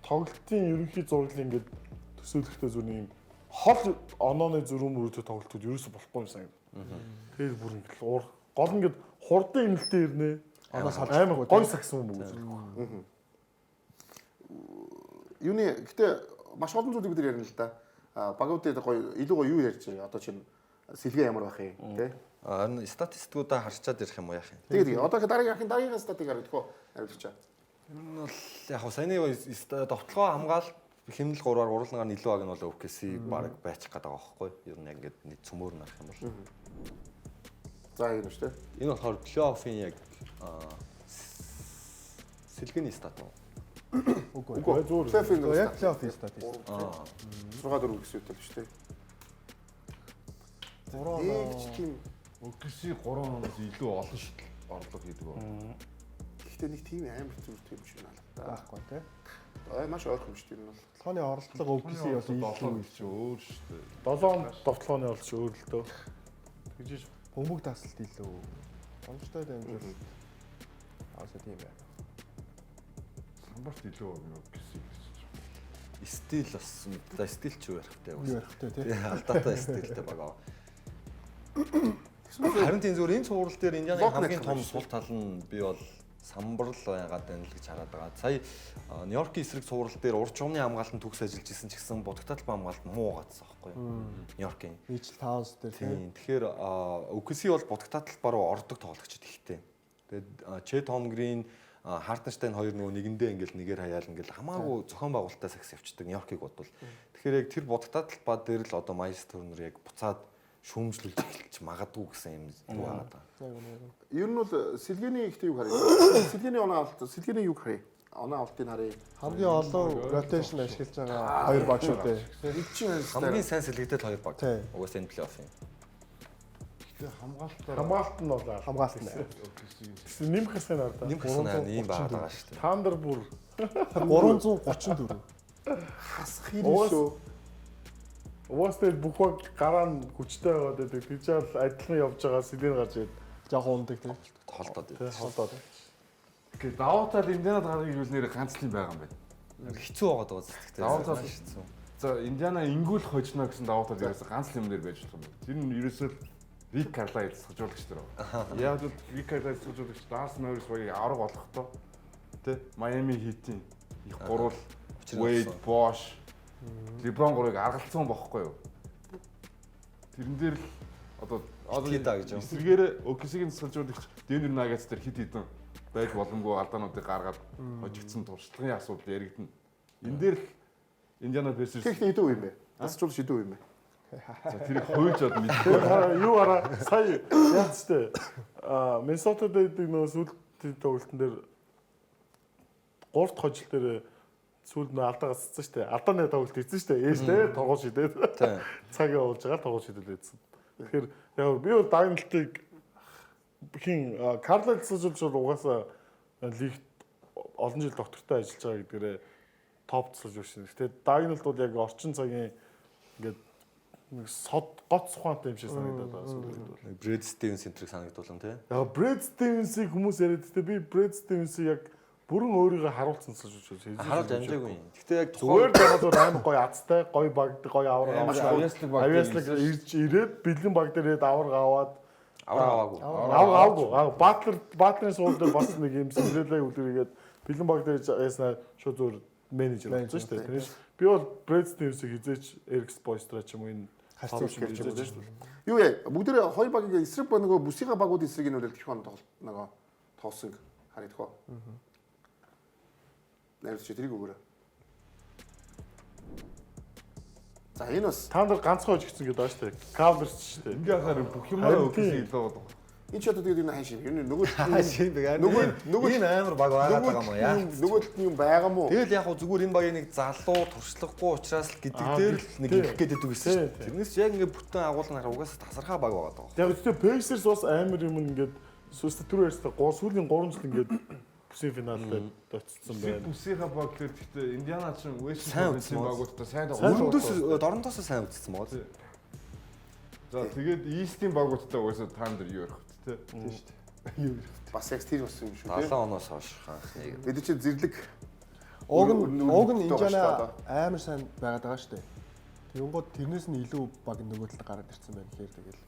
тоглолтын ерөнхий зураглал ингээд төсөөлөхдөө зүр юм хол онооны зүрхэм мөрөдө тоглолтууд ерөөсө болохгүй юм сан. Тэр бүр ингээд гол ингээд хурдан имэлтэй ирнэ. Анаас амар гой сагсан юм уу? Юуны гэтээ маш олон зүйлийг бид нар ярина л да. Багуудад гоё илүү гоё юу ярьж байгаа. Одоо чинь сэлгээ ямар байх юм тий? Харин статистикуудаа харчаад ирэх юм уу яах юм? Тэгээд одоо дараагийн статик харагдах хариулчаа. Энэ бол яг саяны довтлогоо хамгаалалт хэмнэл 3-аар урлангаар нь илүү баг нь бол OKC баг байчих гээд байгаа байхгүй юу? Ер нь яг ингээд цөмөр нарах юм бол. За ингэ шүү дээ. Энэ болохоор плей-оффын яг сэлгээний стат уу? Үгүй. Зүгээр. Яг плей-офф статистик. 6-4 гэсэн үгтэй л шүү дээ. 3 тийм OKC 3 оноос илүү олон шидэл орлого хийдэг ба. гэхдээ нэг тийм амар зүр тийм шиг надад Байхгүй тий. маш ойрхон шүү дээ энэ бол. Толгойн оролцоо OKC бас илүү их чи өөр шүү дээ. 7 довтлооны олж өөр л дөө. Тэгжиж бөмбөг тасалт илүү. Гомжтой дамжуул. Аасаа тийм байна. Самбарт илүү OKC гэж. Стил бас за стил ч юу ярих вэ? Юу ярих вэ тий? Алдаатай стилтэй байгаа. Харин тийм зүгээр энэ цуврал дээр Индианагийн хамгийн том сул тал нь би бол самбарл байгаад байна л гэж хараад байгаа. Сая Нью-Йоркийн эсрэг цуврал дээр урд чугны хамгаалалтын төгс ажиллаж исэн ч гэсэн будагтал хамгаалалт муу гадсан байхгүй юу? Нью-Йоркийн. Mitchell Towns дээр тийм. Тэгэхээр OKC бол будагтал баруу ордог тоглогчд ихтэй. Тэгээд Чет Хомгрийн Хартенштайн хоёр нөгөө нэгэндээ ингээл нэгээр хаяал ингээл хамаагүй зохион байгуулалтаа сакс явчихдаг Нью-Йоркийг бодвол. Тэгэхээр яг тэр будагтал ба дээр л одоо Майс Тернер яг буцаад шүүмжлүүлж эхэлж магадгүй гэсэн юм юу байгаа даа. Ер нь бол сэлгээний ихтэй юу харъя? Сэлгээний оноо авалт, сэлгээний юу харъя? Оноо авалтыг харъя. хамгийн олон rotation ашиглаж байгаа хоёр баг шүү дээ. Хамгийн сайн сэлгээдэд хоёр баг. Угаас энэ плей-оффын. Тэгээ хамгаалтаар хамгаалт нь бол Хамгаалт нь. гэсэн нэмэх гэсэн арда. Нэмэх гэсэн ийм байгаа шүү дээ. Тандер бүр 334. Хасах юм шүү. Уустай бүх баг гараа нь хүчтэй байгаад байдаг. Тэгж бол адилхан явж байгаа сэлэн гарч ирээд Жаахан ундаг тий. Холдоод тий холдоод. Тэгээ давуу тал Индианад гарыг юу нэр ганц л юм байгаа юм байна. хэцүү байгаа даа зү. Давуу тал хэцүү. За Индиана ингүүл хожно гэсэн давуу тал ерөөсө ганц юм дээр байж болох юм. Тэр нь ерөөсөө Рик Карлайл сахижуулагч тэр. Яг л Рик Карлайл сахижуулагч Дарс Морис багийг авраг болгохдоо тэ Майами Хитийн их гурвал Wade, Bosh, LeBron гурыг аргалцсан байхгүй юу? Тэрэн дээр л одоо Хита гэж юм. эсэргээр OKC-ийн сахижуулагч Denver Nuggets дээр хит хитэн байж боломгүй алдаануудыг гаргаад хожигдсан туршлагын асуудал яригдана. Энэ дээр л Индиана Пейсерс Техник хэдэн үе юм бэ? Асчул хэдэн үе юм бэ? за тэрийг хуйлж од мэдээ. Юу араа сая яац штэ. Миннесотад байдаг нөө сүүлд тоглолтын дээр 3 дахь хожил дээр сүүлд нөө алдаа гасцсан штэ. Алдааны тоглолт хийсэн штэ. Ээжтэй тогоо шидэд. Цагийн уулж байгаа тогоо шидэд байсан. Тэгэхээр яг би бол дагналтыг хин Карлайл суулж угаасаа лигт олон жил доктортой ажиллаж байгаа гэдгээрээ топцолж өгсөн. Гэтэ дагналт бол яг орчин цагийн ингээд нэг сод гоц ухаантай юм шиг санагдаад байгаа сүүлд бол. Брэд Стивенс энтриг санагдуулна тий. Яг Брэд Стивенсийг хүмүүс яриад тэ би Брэд Стивенсийг яг бүрэн өөрийгөө харуулсан гэж үзэж байна. Харуулж амжаагүй юм. Гэхдээ яг зүгээр байгуулвар амар гоё азтай, гоё баг, гоё авраг аваад. авьяаслаг Ирж ирээд бэлэн баг дээр ирээд авраг аваад аваагүй. Батлерын суул дээр бас нэг юм сэрэлээ үлгэргээд бэлэн баг дээр яснаа шууд зөөр менежер болсон шүү дээ. Тэрээс би бол Брэд Стивенсийг хизээч Эрикс Бойстра ч юм уу энэ Харьцуулж хэлж байгаа шүү дээ. Юу яа, бүгдээ хоёр багийн эсрэг ба нөгөө бүсийнхаа багууд эсрэг нь үлээх хон тоглолт нөгөө тоосон харагдах уу. Найрч тэрийг өгөөрэй. За энэ бас та нар ганцхан хожигдсон гэдэг байна шүү дээ. Кавлерс шүү дээ. Ингээ хахаар бүх юмараа OKC илүү болов. энэ ч одоо тэгээд энэ хай шиг. Энэ нөгөө нөгөө энэ амар баг байгаа юм уу яа. нөгөө талд юм байгаа мó. Тэгэл яг зүгээр энэ багийн нэг залуу туршлагагүй учраас л гэдэг дээр л нэг их гээд байдаг гэсэн шүү дээ. Тэрнээс яг ингээ бүтэн агуулгын хараа угаасаа тасархаа баг байгаа даа. Яг үстэй Pacers бас амар юм ингээд сүстэтүрээсээ сүүлийн 3 жил ингээд бүсийн финалд очсон байна. Бүсийнхаа баг гэхээр гэхдээ Индиана ч West Сайн Coast-ийн багуудтай сайн Өрөндөөс дорндоос сайн үзсэн байгаа тийм. За тэгээд East-ийн багуудтай угаасаа таан дээр юу ярих вэ? Тийм шүү дээ. Юу бас яг тэр болсон юм шүү 7 оноос хойш хаанхныг. Бид чинь зэрлэг Уг нь Индиана амар сайн байгаад байгаа шүү дээ. Тэнгууд тэрнээс нь илүү баг нөгөө талд гараад ирсэн байна гэхээр тэгэл.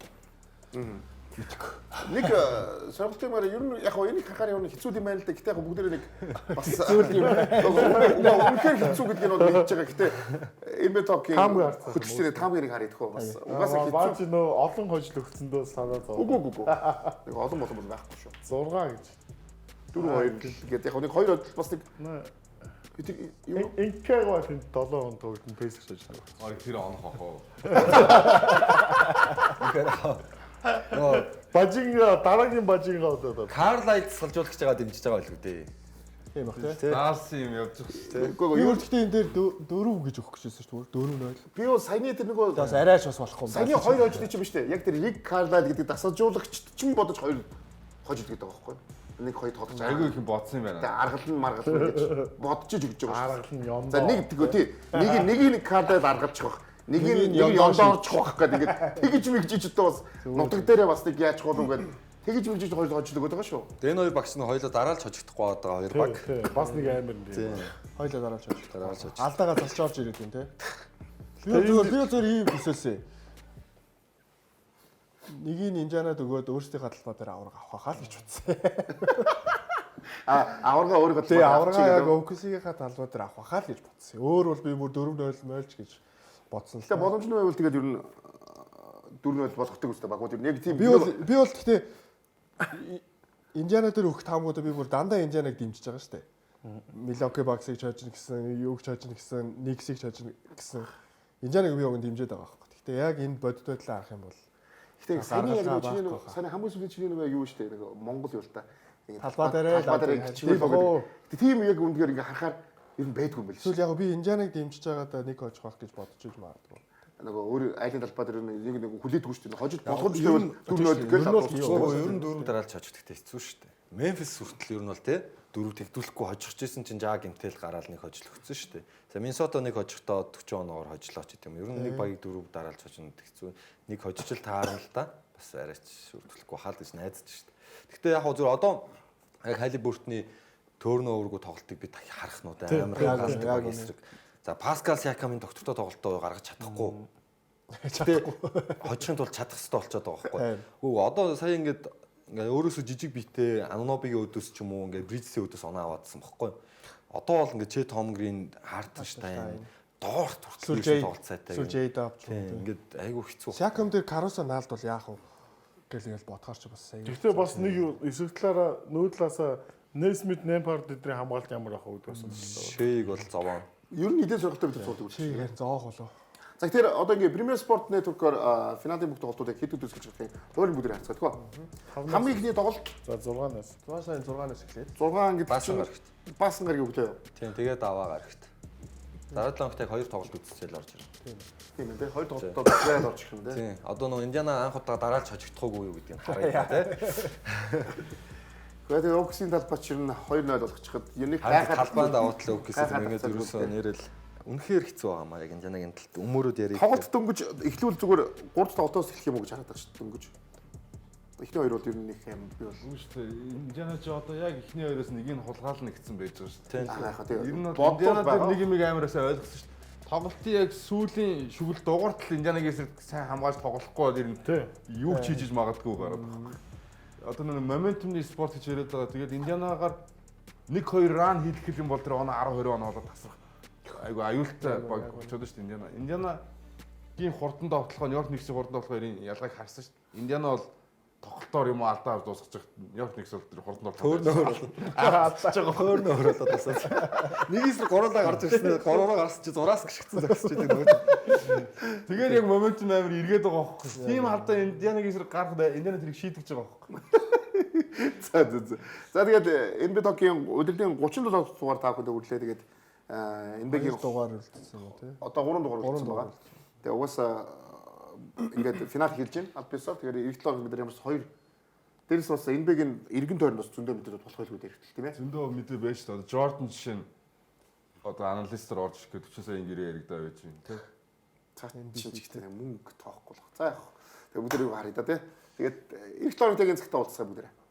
нэг сонирхолтой ер нь яг энийг харахаар юм хэцүү юм байна л да. Гэтэ яг бүгдээ нэг бас хэцүү юм. Үнэхээр хэцүү гэдэг нь бол мэдж байгаа. Гэтэ Эмбетокийн хөтлөлтөний таамгыг харагдах уу бас угаасаа хэцүү. Баач нөө олон хожил өгсөндөө санаа зов. Үгүй. Нэг олон бол байхгүй шүү. 6 гэж. 4-2 гэдэг яг нэг хоёр бас нэг Инкэго тийм 7 он тоглолтын Pacers гэж байна. Орыг тэр онох охоо. Бажин дараагийн бажингаа одоо Карлайл салжуулагч байгаа дэмжиж байгаа байлгүй дээ. Тийм баг тий. Даалсан юм явж байгаа шүү дээ. үгүй Юу гэхдээ энэ дээр 4 гэж өгөх гэжсэн шүү дээ. 4-0. би бол саяны тэр нөгөө Бас арайч бас болохгүй. саяны хоёр хожид чинь биш үү? Яг тэр Рик Карлайл гэдэг дасалжуулагч чинь бодож хоёр хожид гэдэг байгаа байхгүй юу? Нэг хоёр тоглож Айгүй их юм бодсон юм байна. Тэгээ аргал нь маргал нь гэж бодож өгч байгаа шүү. аргал нь юм. За нэг тэгөө тий. Нэг Карлайл аргалчих бах. Нэг ёндоорч хавах гэдэг. Тэгэж мэгжиж одоо бас нутаг дээрээ бас нэг яаж болох вэ гэдэг. Тэгэж мэгжиж хоёр хожид өгöd байгаа шүү. Энэ хоёр багш нь хоёулаа дараалж хожигдохгүй байгаа хоёр баг. Бас нэг амар юм. Тийм. Хойлоо дараалж байна. Дараалж хожиг. Алдаага залж орж ирээд байна тий. Би зөв ийм хүсэлсэн. Нэгийг Индианад өгөөд өөрсдийнхээ талбай дээр авраг авах хаа л гэж бодсон. Аварга өөрийгөө Тэгээ аварга яг OKC-ийнхаа талбай дээр авах хаа л гэж бодсон. Өөр бол би бүр 4-0 мэлж гэж бодсон л. Тэгээ боломжтой байвал тэгээд ер нь 4-0 болгохдаг үстэй багууд ер нь яг тийм Би бол гэхдээ Индиана дээр өгөх таамгуудаа би бүр дандаа Индианаг дэмжиж байгаа шүү дээ. Milwaukee Bucks-ыг чойж гэсэн, юуг чойж гэсэн, Knicks-ыг чойж гэсэн Индианаг би өгөн дэмжиж байгаа байхгүй. Гэхдээ яг энэ бодит байдлаа харах юм бол Гэтэ саний яг чиний саний хамгийн сүүлийн чиний нэг юу штэ нэг Монгол юу л та. Талбай дээр хичээл. Тийм яг үндгээр ингээ харахаар ер нь байдгүй юм байл шүү. Эсвэл яг би Индианаг дэмжиж байгаадаа нэг хожих байх гэж бодож иж магадгүй. Нөгөө өөр айлын талбай дээр нэг хүлээдгүй шүү дээ. Хожид болгож байвал 4-0 гэл авчихсан. Ер нь 4 дараалж хожигдохтэй хэцүү шүү дээ. Memphis хүртэл ер нь бол тий 4 тэгдүүлэхгүй хожигч байсан чинь жаа гэмтэл гараал нэг хожил өгсөн шүү дээ. За Миннесота нэг хожихдоо 40 оноор хожлооч гэдэг юм. Ер нь нэг багийг 4 дараалж хожино хэцүү. Нэг хожижл таарна л да. Бас арайч шүрдүүлэхгүй хаал гэж найдаж шүү дээ. Гэхдээ яг хөө зүгээр одоо яг Халибуртны төрнөөргөө тоглолтыг бид харах нь амар хаалт баг эсрэг За Паскал Сиакамын доктортой тоглолтоо гаргаж чадахгүй. Гэтэ хожихын тулд чадах хэрэгтэй болчиход байгаа байхгүй. Хөө одоо сая ингээд өөрөөсөө жижиг битээ Анунобигийн өдөөс ч юм уу ингээд Брижсийн өдөөс оноо аваадсан байхгүй. Одоо бол ингээд Чет Хомгрийн Хартенштайн доорт хүртэл тоглолт сайтай. Сүүл Жейд авч. Ингээд айгүй хэцүү. Сиакам дээр Каруса наалд бол яах вэ? Гэл бодохоор ч бас сайн. Гэхдээ бас нэг эсрэг талаараа нүүд талаасаа Несмит Немпард эдрийн хамгаалт ямар ах үүд байсан. Шейг бол зовоо. Ер нь нэлээд сонирхолтой бид суудаг үү. Чигээр зоох болов. За тэгэхээр одоо ингээ Premier Sport Network-оор финалийн бүх тоглолтуудыг хэд үзүүлж байгаа юм. Өөрийн бүдээр харцгаа тэгвэл хамгийн ихний тоглолт За 6-аас. 6 сарын 6-наас эхлээд 6 гэдэг Баасан чинь гарагт. Баасан гараг өглөө. Тийм тэгээд аваа гарагт. Дараа 7 хоногт яг 2 тоглолт үзчихэл орж ирнэ. Тийм ээ, хоёр тоглолтод зайд орж ирэх юм дээ. Тийм. Одоо нөө Индиана анх удаа дараалж хожигдохоогүй юу гэдгийг харъя тий. Тэгээд Оксийн талбай чинь 2-0 болгочиход юуник Талбайд аваатлаа үгүйсээ ингээд ерөөсөө нэрэл үнэхээр хэцүү байгаа маа яг Индианагийн талд өмөрөд ярих. тоглолт дөнгөж эхлүүл зүгээр 3 тоглолтоос эхлэх юм уу гэж хараад байгаа шүү дээ дөнгөж. Эхний хоёр бол ер нь их юм би бол. Үгүй шүү дээ. Индиана ч одоо яг эхний хоёроос нэг нь хулгаална гэсэн байж байгаа шүү дээ. Тийм. Аа тийм. Ер нь бол Индиана дээр нэг юм амараасаа ойлгосон шүү дээ. Тоглолтын яг сүүлийн шүгэл дугаартал Индианагийн эсрэг сайн хамгаалж тоглохгүй бол ер нь юу ч хийж магадгүй гараад байгаа. Одоо нэг моментумны спорт гэж яриад байгаа. Тэгээд Индианагаар 1-2 ран хийх юм бол тэр оноо 10-20 оноо болоод тасрах. Айгу аюултай болчиход шүү дээ Индиана. Индианагийн хурдан тоглохоо Нью-Йорк Никсийн хурдан тоглохоо ялгааг харсан шүү дээ. Индиана бол тоглолтоор юм уу алдаа авч дуусгаж Нью-Йорк Никс бол тэр хурдан тоглох. Хөөрнө өрөөд тасаад. Нэгээс 3-аа гарч ирсэн. 3-аа гарсан чи 6-аас гიშгцэн зогсож идэг нөгөө. Тэгээд яг моментум амар эргээд байгаа байхгүй. Тим алдаа Индианагийн эсрэг гарах Индиана тэрийг шийдэж байгаа байхгүй. За тэгээд NBA-ийн удирдлагын 37 дугаар таахад өрлөө тэгээд NBA-ийн дугаар үлдсэн юм тий. одоо 3 дугаар үлдсэн байгаа. Тэгээд угаасаа ингээд финал хэлж байна. Албисаар тэгээд эх талаар бид нар ямарч 2 дээрээс бас NBA-ийн эргэн тойронд бас зөндөө мэдээд болох байлгүй дээрхтэл тийм ээ. Зөндөө мэдээ байж та одоо Jordan жишээ нь одоо аналистер орж ирэх гэдэг 40 сая гэрээ яригдаа байж байна тий. Цаашдын жижигтэй мөнгө тоохгүй болох. За яг. Тэгээд бүгд тэрийг харъя да тий. Тэгээд эх талын цагтаа уулзсаа бүгд.